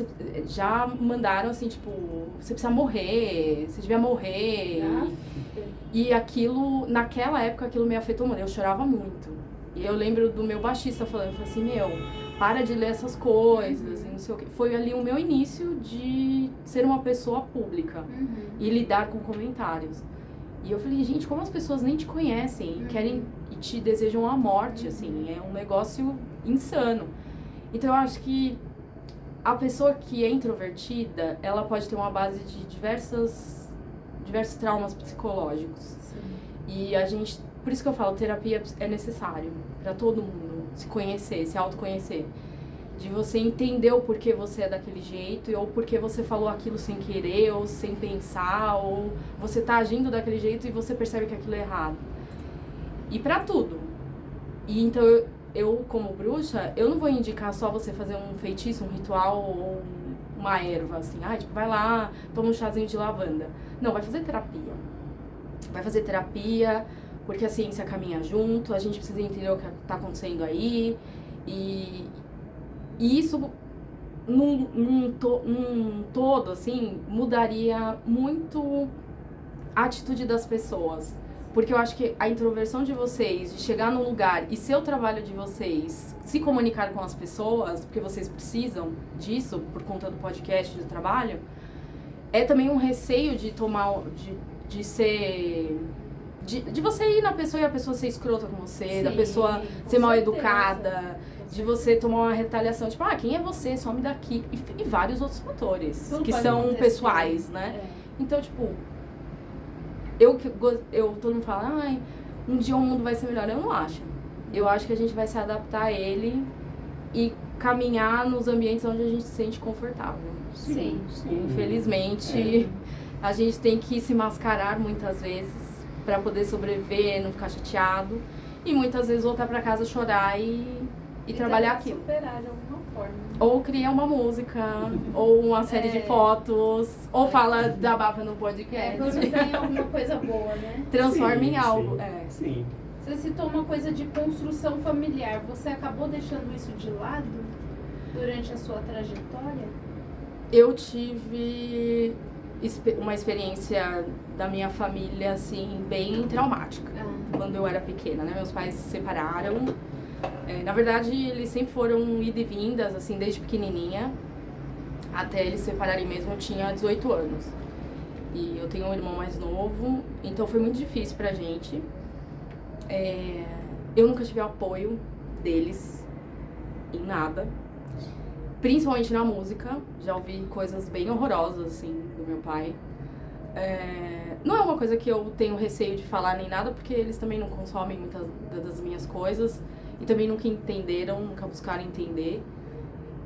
já mandaram assim, tipo, você precisa morrer, você devia morrer. E aquilo, naquela época, aquilo me afetou muito, eu chorava muito. E eu lembro do meu baixista falando assim, para de ler essas coisas, e não sei o quê. Foi ali o meu início de ser uma pessoa pública e lidar com comentários. E eu falei, gente, como as pessoas nem te conhecem e querem e te desejam a morte, assim, é um negócio insano. Então eu acho que a pessoa que é introvertida, ela pode ter uma base de diversos traumas psicológicos. Sim. E a gente, por isso que eu falo, terapia é necessário para todo mundo se conhecer, se autoconhecer. De você entender o porquê você é daquele jeito, ou porquê você falou aquilo sem querer, ou sem pensar, ou você tá agindo daquele jeito e você percebe que aquilo é errado. E pra tudo. E então eu como bruxa, eu não vou indicar só você fazer um feitiço, um ritual ou uma erva, assim, tipo, vai lá, toma um chazinho de lavanda. Não, vai fazer terapia. Vai fazer terapia, porque a ciência caminha junto, a gente precisa entender o que tá acontecendo aí, e isso, num todo, assim, mudaria muito a atitude das pessoas. Porque eu acho que a introversão de vocês, de chegar num lugar e ser o trabalho de vocês, se comunicar com as pessoas, porque vocês precisam disso, por conta do podcast, do trabalho, é também um receio de tomar, de ser... De você ir na pessoa e a pessoa ser escrota com você, Sim, da pessoa com ser mal certeza. educada, de você tomar uma retaliação, tipo, quem é você? Some daqui. E vários outros fatores, Tudo que pode são acontecer. pessoais, né? É. Então, tipo, todo mundo fala, um dia o mundo vai ser melhor. Eu não acho. Eu acho que a gente vai se adaptar a ele e caminhar nos ambientes onde a gente se sente confortável. Sim. Infelizmente, a gente tem que se mascarar muitas vezes para poder sobreviver, não ficar chateado. E muitas vezes voltar para casa chorar e trabalhar aquilo. Superar de alguma forma. Ou criar uma música, ou uma série de fotos, ou fala da Bafa no podcast. Pelo menos em alguma coisa boa, né? Transforma em Sim, algo. sim. Sim. Você citou uma coisa de construção familiar. Você acabou deixando isso de lado durante a sua trajetória? Eu tive uma experiência da minha família, assim, bem traumática. Quando eu era pequena, né? Meus pais se separaram. Na verdade, eles sempre foram ida e vindas, assim, desde pequenininha. Até eles se separarem mesmo, eu tinha 18 anos. E eu tenho um irmão mais novo, então foi muito difícil pra gente. Eu nunca tive o apoio deles em nada. Principalmente na música. Já ouvi coisas bem horrorosas, assim, do meu pai. Não é uma coisa que eu tenho receio de falar nem nada, porque eles também não consomem muitas das minhas coisas. E também nunca entenderam, nunca buscaram entender.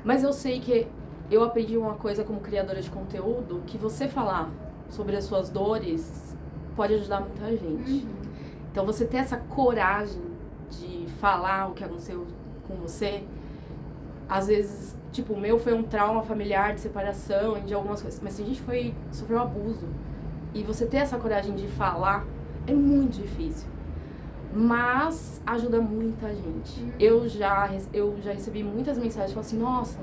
Mas eu sei que eu aprendi uma coisa como criadora de conteúdo, que você falar sobre as suas dores pode ajudar muita gente. Então você ter essa coragem de falar o que aconteceu com você, às vezes, tipo, o meu foi um trauma familiar de separação, de algumas coisas, mas se a gente sofreu abuso, e você ter essa coragem de falar, é muito difícil. Mas ajuda muita gente. Eu já recebi muitas mensagens falando assim, nossa,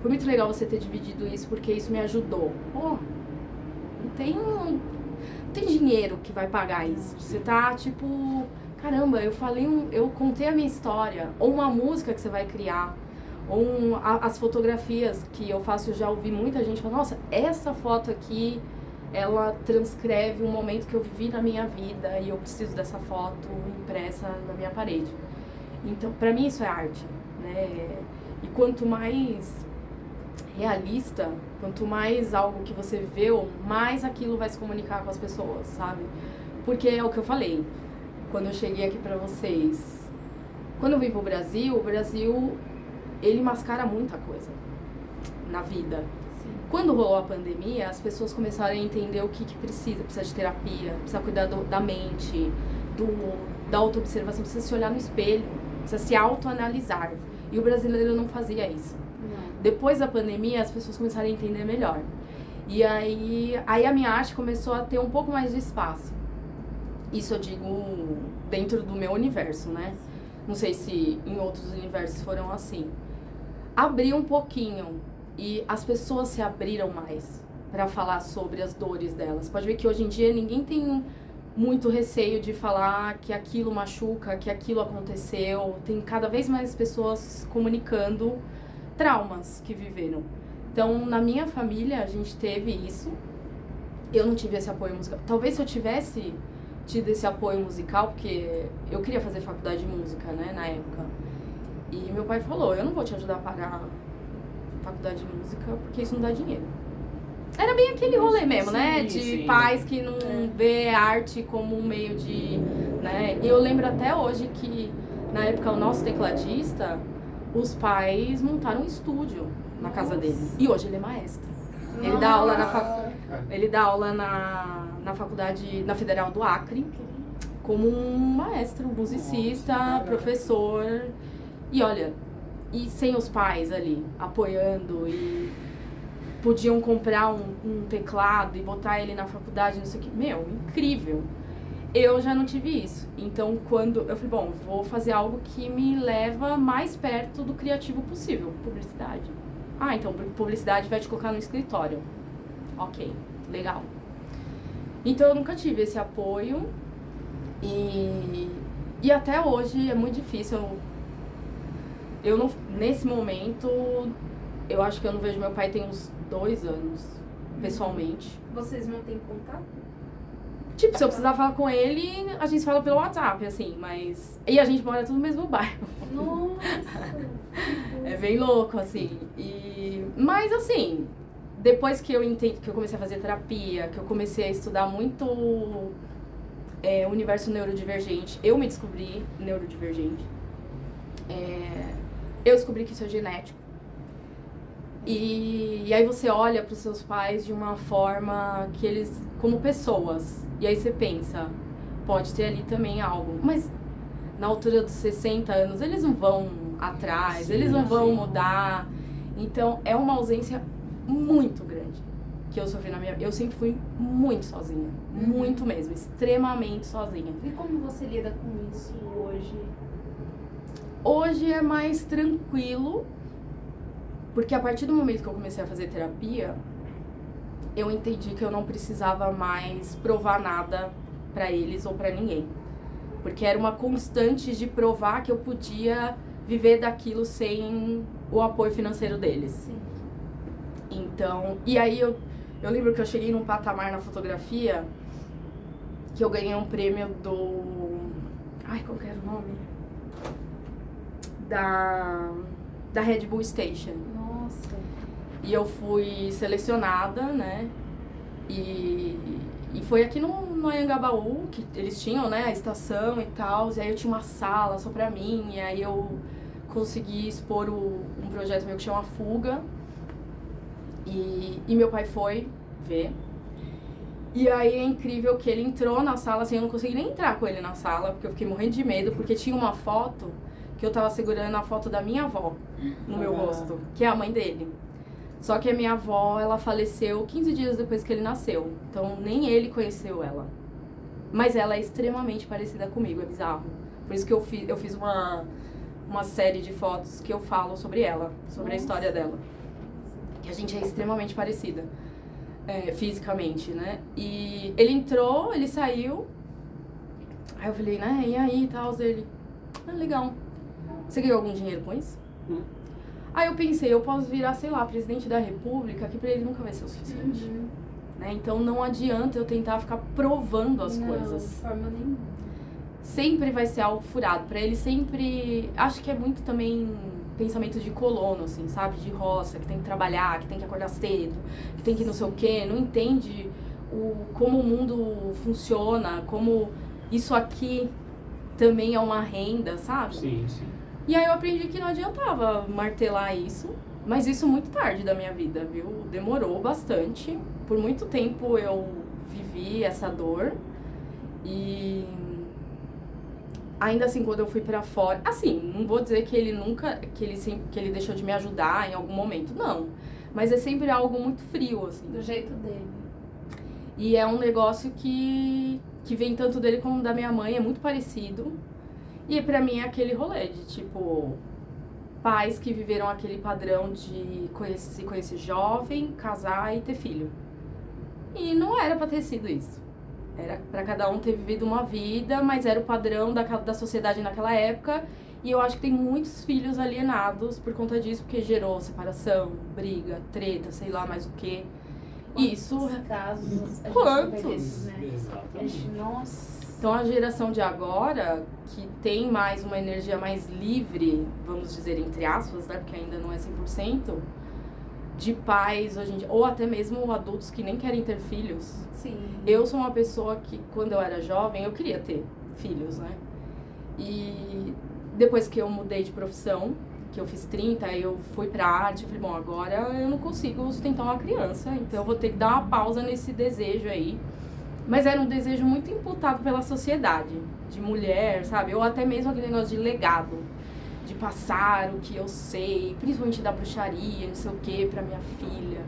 foi muito legal você ter dividido isso, porque isso me ajudou. Não tem dinheiro que vai pagar isso. Você tá, tipo, caramba, eu contei a minha história, ou uma música que você vai criar, ou as fotografias que eu faço, eu já ouvi muita gente falar, nossa, essa foto aqui, ela transcreve um momento que eu vivi na minha vida e eu preciso dessa foto impressa na minha parede. Então, pra mim isso é arte, né? E quanto mais realista, quanto mais algo que você viveu, mais aquilo vai se comunicar com as pessoas, sabe? Porque é o que eu falei, quando eu cheguei aqui pra vocês. Quando eu vim pro Brasil, o Brasil, ele mascara muita coisa na vida. Quando rolou a pandemia, as pessoas começaram a entender o que precisa. Precisa de terapia, precisa cuidar da mente, da autoobservação, precisa se olhar no espelho, precisa se autoanalisar. E o brasileiro não fazia isso. Não. Depois da pandemia, as pessoas começaram a entender melhor. E aí a minha arte começou a ter um pouco mais de espaço. Isso eu digo dentro do meu universo, né? Não sei se em outros universos foram assim. Abriu um pouquinho. E as pessoas se abriram mais para falar sobre as dores delas. Pode ver que hoje em dia ninguém tem muito receio de falar que aquilo machuca, que aquilo aconteceu. Tem cada vez mais pessoas comunicando traumas que viveram. Então, na minha família, a gente teve isso. Eu não tive esse apoio musical. Talvez se eu tivesse tido esse apoio musical, porque eu queria fazer faculdade de música, né, na época. E meu pai falou, eu não vou te ajudar a pagar faculdade de música, porque isso não dá dinheiro. Era bem aquele rolê mesmo, né? De pais que não vê arte como um meio de... né? E eu lembro até hoje que, na época, o nosso tecladista, os pais montaram um estúdio na casa dele. E hoje ele é maestro. Ele dá aula na faculdade, na Federal do Acre, como um maestro, musicista, professor. E olha... E sem os pais ali, apoiando, e podiam comprar um teclado e botar ele na faculdade, não sei o que. Meu, incrível. Eu já não tive isso. Então, quando eu falei, bom, vou fazer algo que me leva mais perto do criativo possível. Publicidade. Ah, então, publicidade vai te colocar no escritório. Ok, legal. Então, eu nunca tive esse apoio. E até hoje é muito difícil. Eu não, nesse momento, eu acho que eu não vejo meu pai tem uns 2 anos, pessoalmente. Vocês não têm contato? Tipo, se eu precisar falar com ele, a gente fala pelo WhatsApp, assim, mas... E a gente mora tudo no mesmo bairro. Nossa! É bem louco, assim. Mas, assim, depois que eu entendi, que eu comecei a fazer terapia, que eu comecei a estudar muito o universo neurodivergente, eu me descobri neurodivergente. Eu descobri que isso é genético. E aí você olha para os seus pais de uma forma que eles, como pessoas, e aí você pensa, pode ter ali também algo, mas na altura dos 60 anos eles não vão atrás, eles não vão mudar. Então é uma ausência muito grande que eu sofri na minha vida. Eu sempre fui muito sozinha, muito mesmo, extremamente sozinha. E como você lida com isso hoje? Hoje é mais tranquilo, porque a partir do momento que eu comecei a fazer terapia, eu entendi que eu não precisava mais provar nada pra eles ou pra ninguém. Porque era uma constante de provar que eu podia viver daquilo sem o apoio financeiro deles. Sim. Então, e aí eu lembro que eu cheguei num patamar na fotografia que eu ganhei um prêmio do... Ai, qual que era o nome? Da Red Bull Station. Nossa. E eu fui selecionada, né? E foi aqui no Anhangabaú, que eles tinham, né, a estação e tal. E aí eu tinha uma sala só pra mim. E aí eu consegui expor um projeto meu que chama Fuga. E meu pai foi ver. E aí é incrível que ele entrou na sala, assim, eu não consegui nem entrar com ele na sala, porque eu fiquei morrendo de medo, porque tinha uma foto que eu tava segurando a foto da minha avó no meu rosto, que é a mãe dele. Só que a minha avó, ela faleceu 15 dias depois que ele nasceu, então nem ele conheceu ela. Mas ela é extremamente parecida comigo, é bizarro. Por isso que eu fiz uma série de fotos que eu falo sobre ela, sobre a história dela. Que a gente é extremamente parecida. Fisicamente, né? E ele entrou, ele saiu. Aí eu falei, né? E aí e tal, dele. Legal. Você ganhou algum dinheiro com isso? Aí eu pensei, eu posso virar, sei lá, presidente da república, que pra ele nunca vai ser o suficiente. Né? Então não adianta eu tentar ficar provando as coisas. De forma nenhuma. Sempre vai ser algo furado. Pra ele sempre... Acho que é muito também pensamento de colono, assim, sabe? De roça, que tem que trabalhar, que tem que acordar cedo, que tem que não sei o quê. Não entende como o mundo funciona, como isso aqui também é uma renda, sabe? Sim, sim. E aí eu aprendi que não adiantava martelar isso, mas isso muito tarde da minha vida, viu? Demorou bastante. Por muito tempo eu vivi essa dor e ainda assim quando eu fui pra fora, assim, não vou dizer que ele deixou de me ajudar em algum momento, não. Mas é sempre algo muito frio, assim. Do jeito dele. E é um negócio que vem tanto dele como da minha mãe, é muito parecido. E pra mim é aquele rolê de, tipo, pais que viveram aquele padrão de se conhecer jovem, casar e ter filho. E não era pra ter sido isso. Era pra cada um ter vivido uma vida, mas era o padrão da sociedade naquela época. E eu acho que tem muitos filhos alienados por conta disso, porque gerou separação, briga, treta, sei lá mais o quê. Isso... casos a Quantos? gente vê desses, né? Exatamente. Nossa. Então a geração de agora, que tem mais uma energia mais livre, vamos dizer entre aspas, né, porque ainda não é 100%, de pais hoje em dia, ou até mesmo adultos que nem querem ter filhos. Sim. Eu sou uma pessoa que, quando eu era jovem, eu queria ter filhos, né? E depois que eu mudei de profissão, que eu fiz 30, eu fui pra arte, eu falei, bom, agora eu não consigo sustentar uma criança, então eu vou ter que dar uma pausa nesse desejo aí. Mas era um desejo muito imputado pela sociedade, de mulher, sabe? Ou até mesmo aquele negócio de legado, de passar o que eu sei, principalmente da bruxaria, não sei o quê, pra minha filha.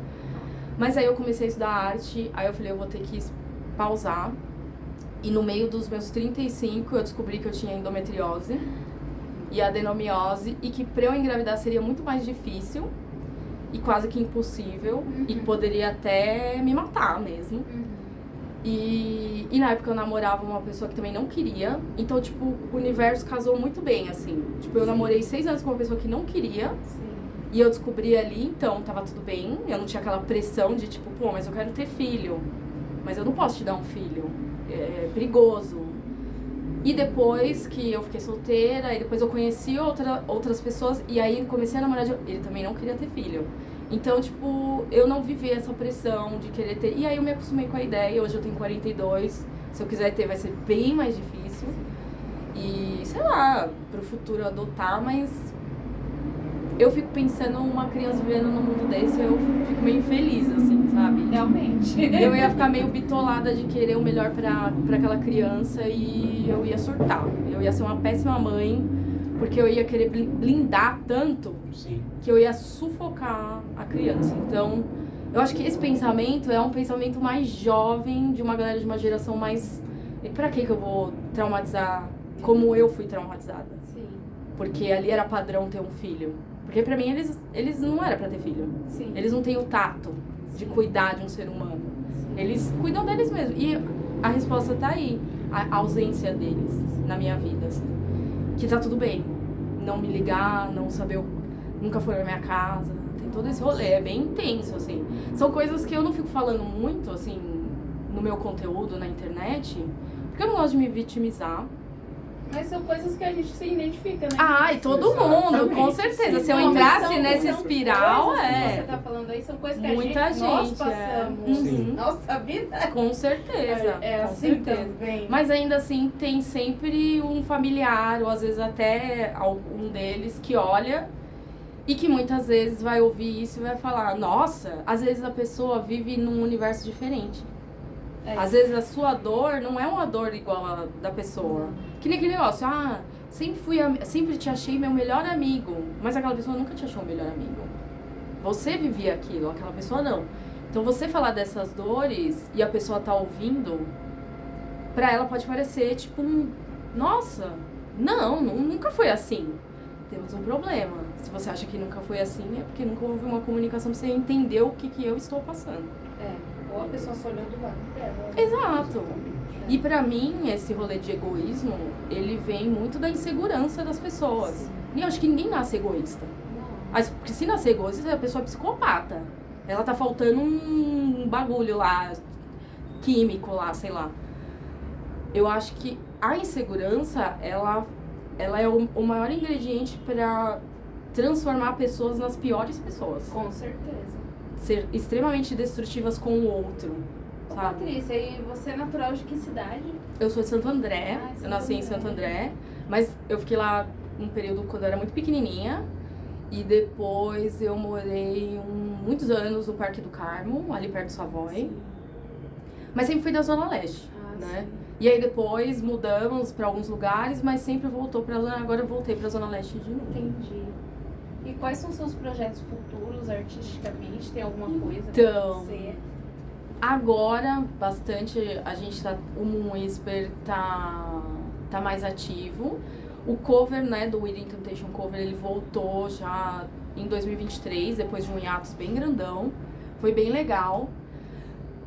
Mas aí eu comecei a estudar arte, aí eu falei, eu vou ter que pausar. E no meio dos meus 35, eu descobri que eu tinha endometriose e adenomiose, e que pra eu engravidar seria muito mais difícil e quase que impossível, e que poderia até me matar mesmo. E na época eu namorava uma pessoa que também não queria. Então, tipo, o universo casou muito bem, assim. Tipo, eu namorei 6 anos com uma pessoa que não queria. Sim. E eu descobri ali, então, tava tudo bem. Eu não tinha aquela pressão de, tipo, pô, mas eu quero ter filho. Mas eu não posso te dar um filho. É perigoso. E depois que eu fiquei solteira, e depois eu conheci outras pessoas. E aí comecei a namorar ele também não queria ter filho. Então, tipo, eu não vivi essa pressão de querer ter. E aí eu me acostumei com a ideia. Hoje eu tenho 42. Se eu quiser ter, vai ser bem mais difícil. E, sei lá, pro futuro adotar, mas eu fico pensando uma criança vivendo num mundo desse, eu fico meio infeliz, assim, sabe? Realmente. Eu ia ficar meio bitolada de querer o melhor pra aquela criança e eu ia surtar. Eu ia ser uma péssima mãe, porque eu ia querer blindar tanto. Sim. Que eu ia sufocar a criança. Então, eu acho que esse pensamento é um pensamento mais jovem, de uma galera de uma geração mais... E pra que eu vou traumatizar como eu fui traumatizada? Sim. Porque ali era padrão ter um filho. Porque pra mim eles não era pra ter filho. Sim. Eles não têm o tato de cuidar de um ser humano. Eles cuidam deles mesmos. E a resposta tá aí. A ausência deles na minha vida, assim. Que tá tudo bem. Não me ligar, não saber nunca foi na minha casa, tem todo esse rolê, é bem intenso, assim. São coisas que eu não fico falando muito, assim, no meu conteúdo na internet, porque eu não gosto de me vitimizar. Mas são coisas que a gente se identifica, né? Ah, e todo mundo, com certeza. Sim. Se eu Não, entrasse são- nessa são espiral, coisas que é... você tá falando aí são coisas que Muita nós gente, passamos. Sim. Nossa vida. Com certeza, É com assim certeza. também. Mas ainda assim, tem sempre um familiar, ou às vezes até algum deles que olha e que muitas vezes vai ouvir isso e vai falar, nossa, às vezes a pessoa vive num universo diferente. Às vezes a sua dor não é uma dor igual a da pessoa. Que nem aquele negócio, sempre te achei meu melhor amigo, mas aquela pessoa nunca te achou um melhor amigo. Você vivia aquilo, aquela pessoa não. Então você falar dessas dores e a pessoa tá ouvindo, pra ela pode parecer tipo nossa, nunca foi assim. Temos um problema. Se você acha que nunca foi assim, é porque nunca houve uma comunicação pra você entender o que eu estou passando. Ou a pessoa só olhou do lado dela. Exato. E pra mim, esse rolê de egoísmo, ele vem muito da insegurança das pessoas. Sim. E eu acho que ninguém nasce egoísta. Mas, porque se nascer egoísta, a pessoa é psicopata. Ela tá faltando um bagulho lá, químico lá, sei lá. Eu acho que a insegurança, ela é o maior ingrediente pra transformar pessoas nas piores pessoas. Com certeza. Ser extremamente destrutivas com o outro, sabe? Patrícia, e você é natural de que cidade? Eu sou de Santo André, Santo eu nasci em Santo André, mas eu fiquei lá um período quando eu era muito pequenininha. E depois eu morei muitos anos no Parque do Carmo, ali perto do Savoy. Sim. Mas sempre fui da Zona Leste, né? Sim. E aí depois mudamos pra alguns lugares, mas sempre voltou pra Zona... Agora eu voltei pra Zona Leste de novo. Entendi. E quais são seus projetos futuros, artisticamente? Tem alguma coisa Então, pra você? agora, bastante, o Moon Whisper tá mais ativo. O cover, né, do Within Temptation Cover, ele voltou já em 2023, depois de um hiatus bem grandão. Foi bem legal.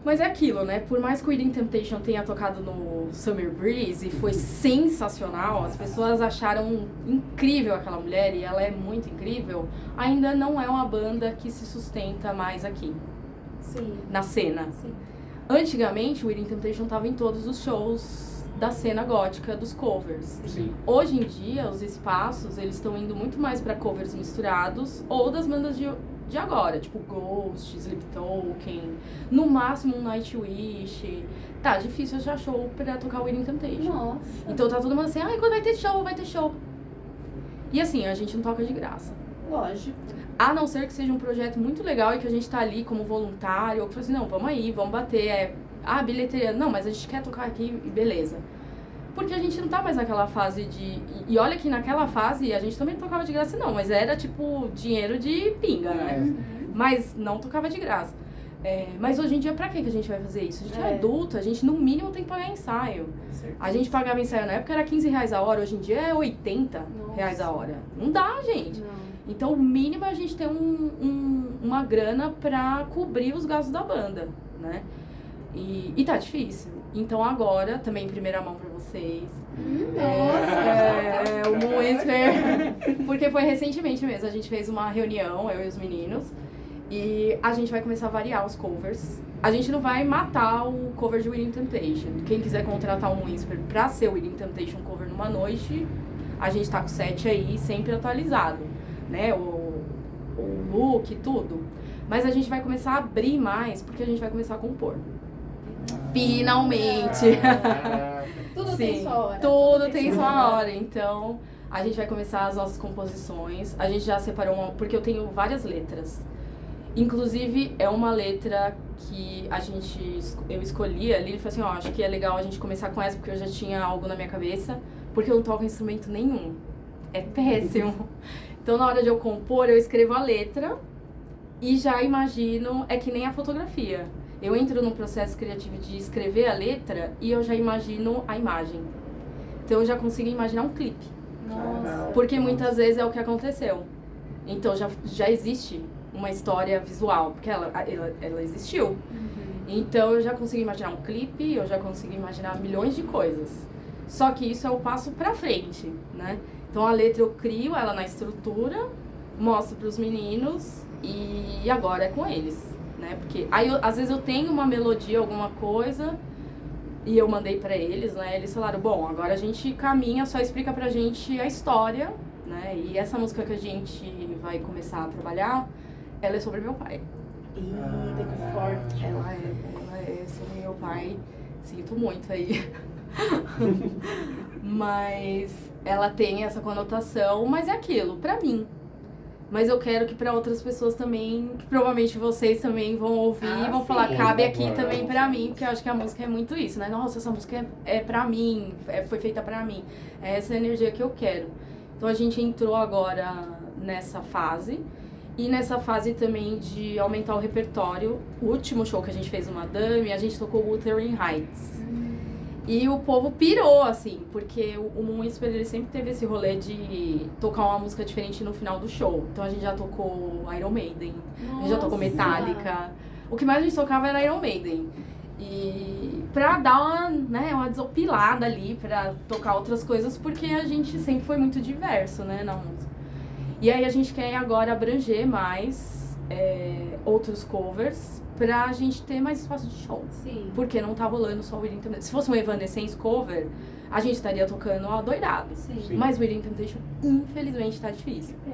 Mas é aquilo, né? Por mais que o Within Temptation tenha tocado no Summer Breeze e foi sensacional, as pessoas acharam incrível aquela mulher e ela é muito incrível, ainda não é uma banda que se sustenta mais aqui, Sim. na cena. Sim. Antigamente, o Within Temptation estava em todos os shows da cena gótica dos covers. Sim. Hoje em dia, os espaços, eles estão indo muito mais para covers misturados ou das bandas de agora, tipo Ghost, Sleep Token, no máximo um Nightwish. Tá difícil achar show pra tocar o Within Temptation. Nossa. Então tá todo mundo assim, quando vai ter show. E assim, a gente não toca de graça. Lógico. A não ser que seja um projeto muito legal e que a gente tá ali como voluntário, ou que fala assim, não, vamos aí, vamos bater, bilheteria, não, mas a gente quer tocar aqui e beleza. Porque a gente não tá mais naquela fase de... E olha que naquela fase a gente também não tocava de graça, não. Mas era, tipo, dinheiro de pinga, né? Mas não tocava de graça. Mas hoje em dia, pra que a gente vai fazer isso? A gente é adulto, a gente no mínimo tem que pagar ensaio. A gente pagava ensaio na época, era R$15 a hora. Hoje em dia é R$80 a hora. Não dá, gente. Não. Então, o mínimo é a gente ter uma grana pra cobrir os gastos da banda, né? E tá difícil. Então agora, também em primeira mão pra vocês. O Moon Whisper, porque foi recentemente mesmo, a gente fez uma reunião, eu e os meninos, e a gente vai começar a variar os covers. A gente não vai matar o cover de Within Temptation. Quem quiser contratar o Moon Whisper pra ser o Within Temptation cover numa noite, a gente tá com o set aí sempre atualizado, né? O look, tudo. Mas a gente vai começar a abrir mais, porque a gente vai começar a compor. Finalmente! Tudo Sim, tem sua hora. Tudo tem sua hora. Então, a gente vai começar as nossas composições. A gente já separou porque eu tenho várias letras. Inclusive, é uma letra que eu escolhi ali e falei assim, acho que é legal a gente começar com essa, porque eu já tinha algo na minha cabeça, porque eu não toco instrumento nenhum. É péssimo. Então, na hora de eu compor, eu escrevo a letra e já imagino, é que nem a fotografia. Eu entro no processo criativo de escrever a letra e eu já imagino a imagem. Então eu já consigo imaginar um clipe. Nossa. Porque muitas vezes é o que aconteceu. Então já existe uma história visual, porque ela existiu. Uhum. Então eu já consigo imaginar um clipe, eu já consigo imaginar milhões de coisas. Só que isso é o passo pra frente, né? Então a letra eu crio ela na estrutura, mostro pros meninos e agora é com eles. Né? Porque aí às vezes eu tenho uma melodia, alguma coisa, e eu mandei pra eles, né? Eles falaram, bom, agora a gente caminha, só explica pra gente a história, né? E essa música que a gente vai começar a trabalhar, ela é sobre meu pai. Eita, que forte. Ela é sobre meu pai, sinto muito aí. Mas ela tem essa conotação, mas é aquilo, pra mim. mas eu quero que para outras pessoas também, que provavelmente vocês também vão ouvir e vão falar, sim, cabe aqui agora. também pra mim, porque eu acho que a música é muito isso, né? Nossa, essa música é pra mim, foi feita pra mim. É essa energia que eu quero. Então a gente entrou agora nessa fase. E nessa fase também de aumentar o repertório. O último show que a gente fez no Madame, a gente tocou Wuthering Heights. E o povo pirou, assim, porque o Moon Whisper, ele sempre teve esse rolê de tocar uma música diferente no final do show. Então a gente já tocou Iron Maiden, a gente já tocou Metallica. O que mais a gente tocava era Iron Maiden. E pra dar uma desopilada ali, pra tocar outras coisas, porque a gente sempre foi muito diverso, né, na música. E aí a gente quer agora abranger mais outros covers pra gente ter mais espaço de show. Sim. Porque não tá rolando só o Within Temptation. Se fosse um Evanescence cover, a gente estaria tocando doidado. Sim. Mas o Within Temptation, infelizmente, tá difícil. Que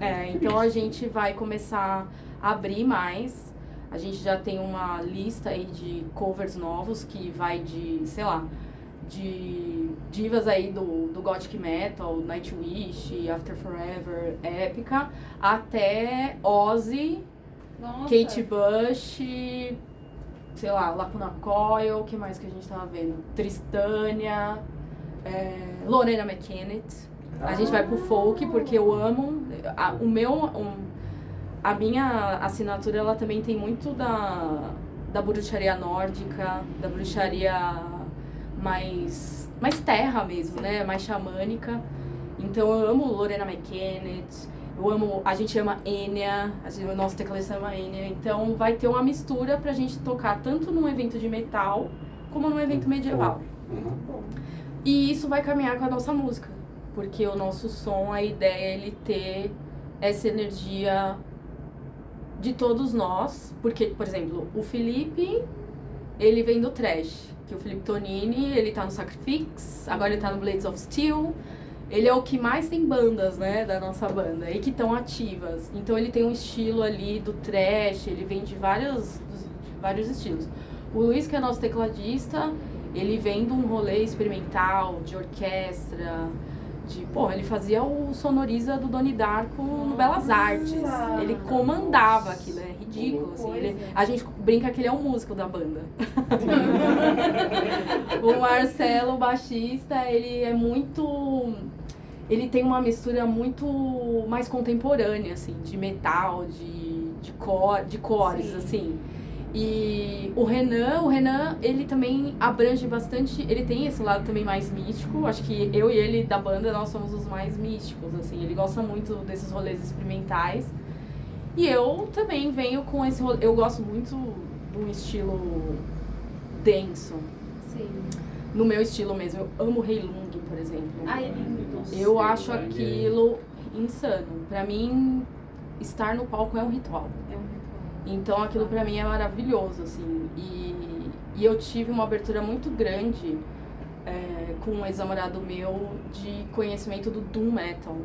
pena. Então a gente vai começar a abrir mais. A gente já tem uma lista aí de covers novos que vai de, sei lá, de divas aí do Gothic Metal, Nightwish, After Forever, Épica, até Ozzy, Nossa. Kate Bush, sei lá, Lacuna Coil, o que mais que a gente tava vendo? Tristânia, Lorena McKennitt. A gente vai pro folk porque eu amo. A minha assinatura, ela também tem muito da bruxaria nórdica, da bruxaria mais terra mesmo, né? Mais xamânica. Então eu amo Lorena McKennitt, a gente ama Enya, o nosso tecladista ama Enya. Então vai ter uma mistura pra gente tocar tanto num evento de metal como num evento medieval. Uhum. E isso vai caminhar com a nossa música, porque o nosso som, a ideia é ele ter essa energia de todos nós, porque, por exemplo, o Felipe, ele vem do thrash, que o Felipe Tonini, ele tá no Sacrifix, agora ele tá no Blades of Steel, ele é o que mais tem bandas, né, da nossa banda, e que estão ativas, então ele tem um estilo ali do thrash, ele vem de vários estilos. O Luiz, que é nosso tecladista, ele vem de um rolê experimental, de orquestra, ele fazia o sonoriza do Doni Darko no Belas Artes. Ele comandava aquilo, é ridículo, assim. A gente brinca que ele é o músico da banda. O Marcelo, o baixista, ele é muito... Ele tem uma mistura muito mais contemporânea, assim, de metal, de cores, Sim. assim. E o Renan, ele também abrange bastante, ele tem esse lado também mais místico, acho que eu e ele da banda, nós somos os mais místicos, assim, ele gosta muito desses rolês experimentais. E eu também venho com esse rolê, eu gosto muito de um estilo denso. Sim. No meu estilo mesmo, eu amo Heilung, por exemplo. Ai, é lindo. Eu acho aquilo insano. Pra mim, estar no palco é um ritual. É um ritual. Então aquilo pra mim é maravilhoso, assim. E eu tive uma abertura muito grande com um ex-namorado meu de conhecimento do Doom Metal.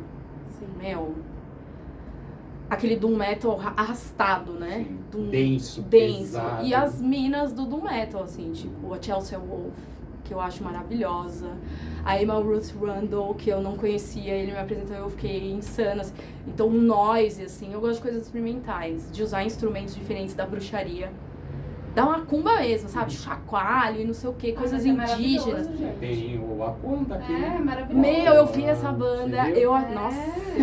Sim. Meu, aquele Doom Metal arrastado, né? Sim. Doom, Denso, pesado. E as minas do Doom Metal, assim, tipo a Chelsea Wolf, que eu acho maravilhosa. A Emma Ruth Rundle, que eu não conhecia, ele me apresentou e eu fiquei insana. Assim. Então, um noise, assim, eu gosto de coisas experimentais, de usar instrumentos diferentes da bruxaria. Dá uma cumba mesmo, sabe? Chacoalho e não sei o que, coisas indígenas. Tem o Aquanda aqui. É, maravilhoso. Meu, eu vi essa banda, Você viu?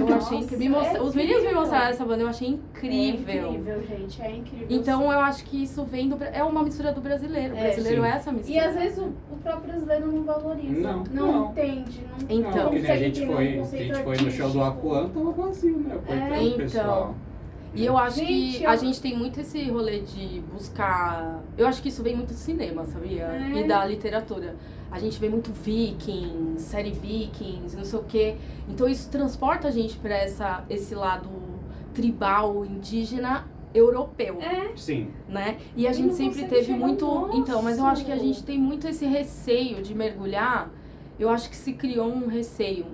eu achei incrível. Os meninos me mostraram essa banda, eu achei incrível. É incrível, gente, é incrível. Então eu acho que isso vem é uma mistura do brasileiro. O brasileiro sim. é essa mistura. E às vezes o próprio brasileiro não valoriza. Não. Entende. Então, Não, que nem a consegue gente ter um foi, a conceito gente foi no show do Aquan, tava vazio, né? Foi tanto então. pessoal. E eu acho Gente, que a gente tem muito esse rolê de buscar... Eu acho que isso vem muito do cinema, sabia? E da literatura. A gente vê muito Vikings, série Vikings, não sei o quê. Então isso transporta a gente pra esse lado tribal, indígena, europeu. Sim. Né? E a gente não sempre consegue teve chegar muito... no nosso. Então, mas eu acho que a gente tem muito esse receio de mergulhar. Eu acho que se criou um receio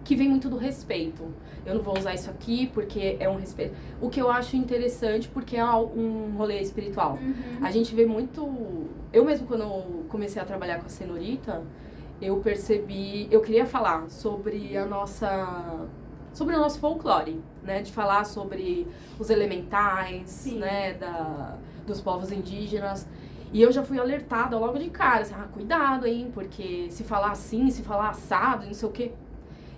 que vem muito do respeito. Eu não vou usar isso aqui porque é um respeito. O que eu acho interessante porque é um rolê espiritual. A gente vê muito... Eu mesmo, quando eu comecei a trabalhar com a Senorita, eu percebi... Eu queria falar sobre a nossa sobre o nosso folclore, né? De falar sobre os elementais, Sim. né? Dos povos indígenas. E eu já fui alertada logo de cara, assim, cuidado, hein? Porque se falar assim, se falar assado, não sei o quê.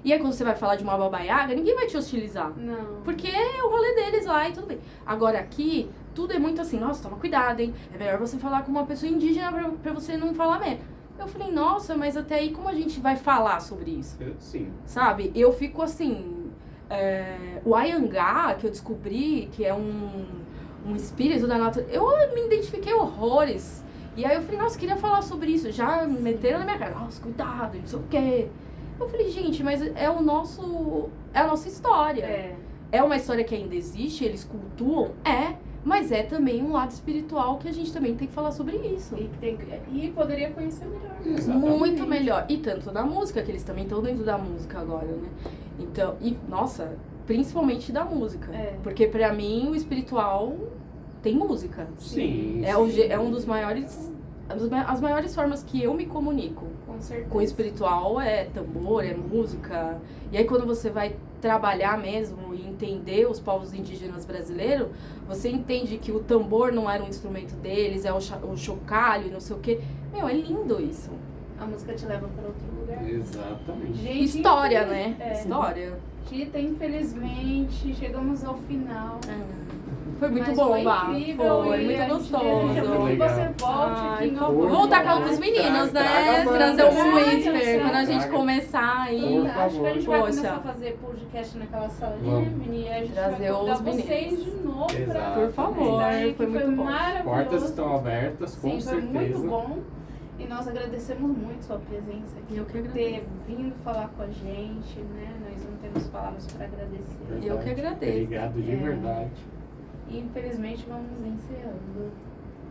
E aí quando você vai falar de uma Baba Yaga, ninguém vai te hostilizar. Não. Porque é o rolê deles lá e tudo bem. Agora aqui, tudo é muito assim, nossa, toma cuidado, hein? É melhor você falar com uma pessoa indígena pra você não falar mesmo. Eu falei, nossa, mas até aí como a gente vai falar sobre isso? Sim. Sabe? Eu fico assim... o Ayangá, que eu descobri que é um espírito da natureza, eu me identifiquei horrores. E aí eu falei, nossa, queria falar sobre isso. Já me meteram na minha cara, nossa, cuidado, não sei o quê. Eu falei, gente, mas é a nossa história. É uma história que ainda existe, eles cultuam, mas é também um lado espiritual que a gente também tem que falar sobre isso. E poderia conhecer melhor. Exatamente. Muito melhor. E tanto da música, que eles também estão dentro da música agora, né? Então, nossa, principalmente da música. Porque pra mim o espiritual tem música. Sim. É um dos maiores... As maiores formas que eu me comunico Com certeza. com o espiritual é tambor, é música. E aí quando você vai trabalhar mesmo e entender os povos indígenas brasileiros, você entende que o tambor não era um instrumento deles, é o chocalho e não sei o quê. Meu, é lindo isso. A música te leva para outro lugar. Exatamente. Gente, História, né? História. Tita, infelizmente, chegamos ao final. Foi muito Mas bom, foi Bá. incrível, Foi e muito a gente gostoso. deseja muito que você volte Ai, aqui em por algum favor. Vamos tacar lugar. outros meninos, né? Traga a banda, Trazer um sim. whisper quando a gente Traga. começar aí. Por Acho que a gente favor. vai Poxa. começar a fazer podcast naquela salinha, Vamos. menina, e a gente Trazer vai convidar os meninos. vocês de novo pra Exato. Por favor, estar aí, que foi muito bom. maravilhoso. Portas estão abertas, com Sim, foi certeza. muito bom. E nós agradecemos muito sua presença aqui. Eu que Ter agradeço. vindo falar com a gente, né? Nós não temos palavras para agradecer. Eu que Verdade. agradeço. Obrigado de verdade. E infelizmente vamos encerrando.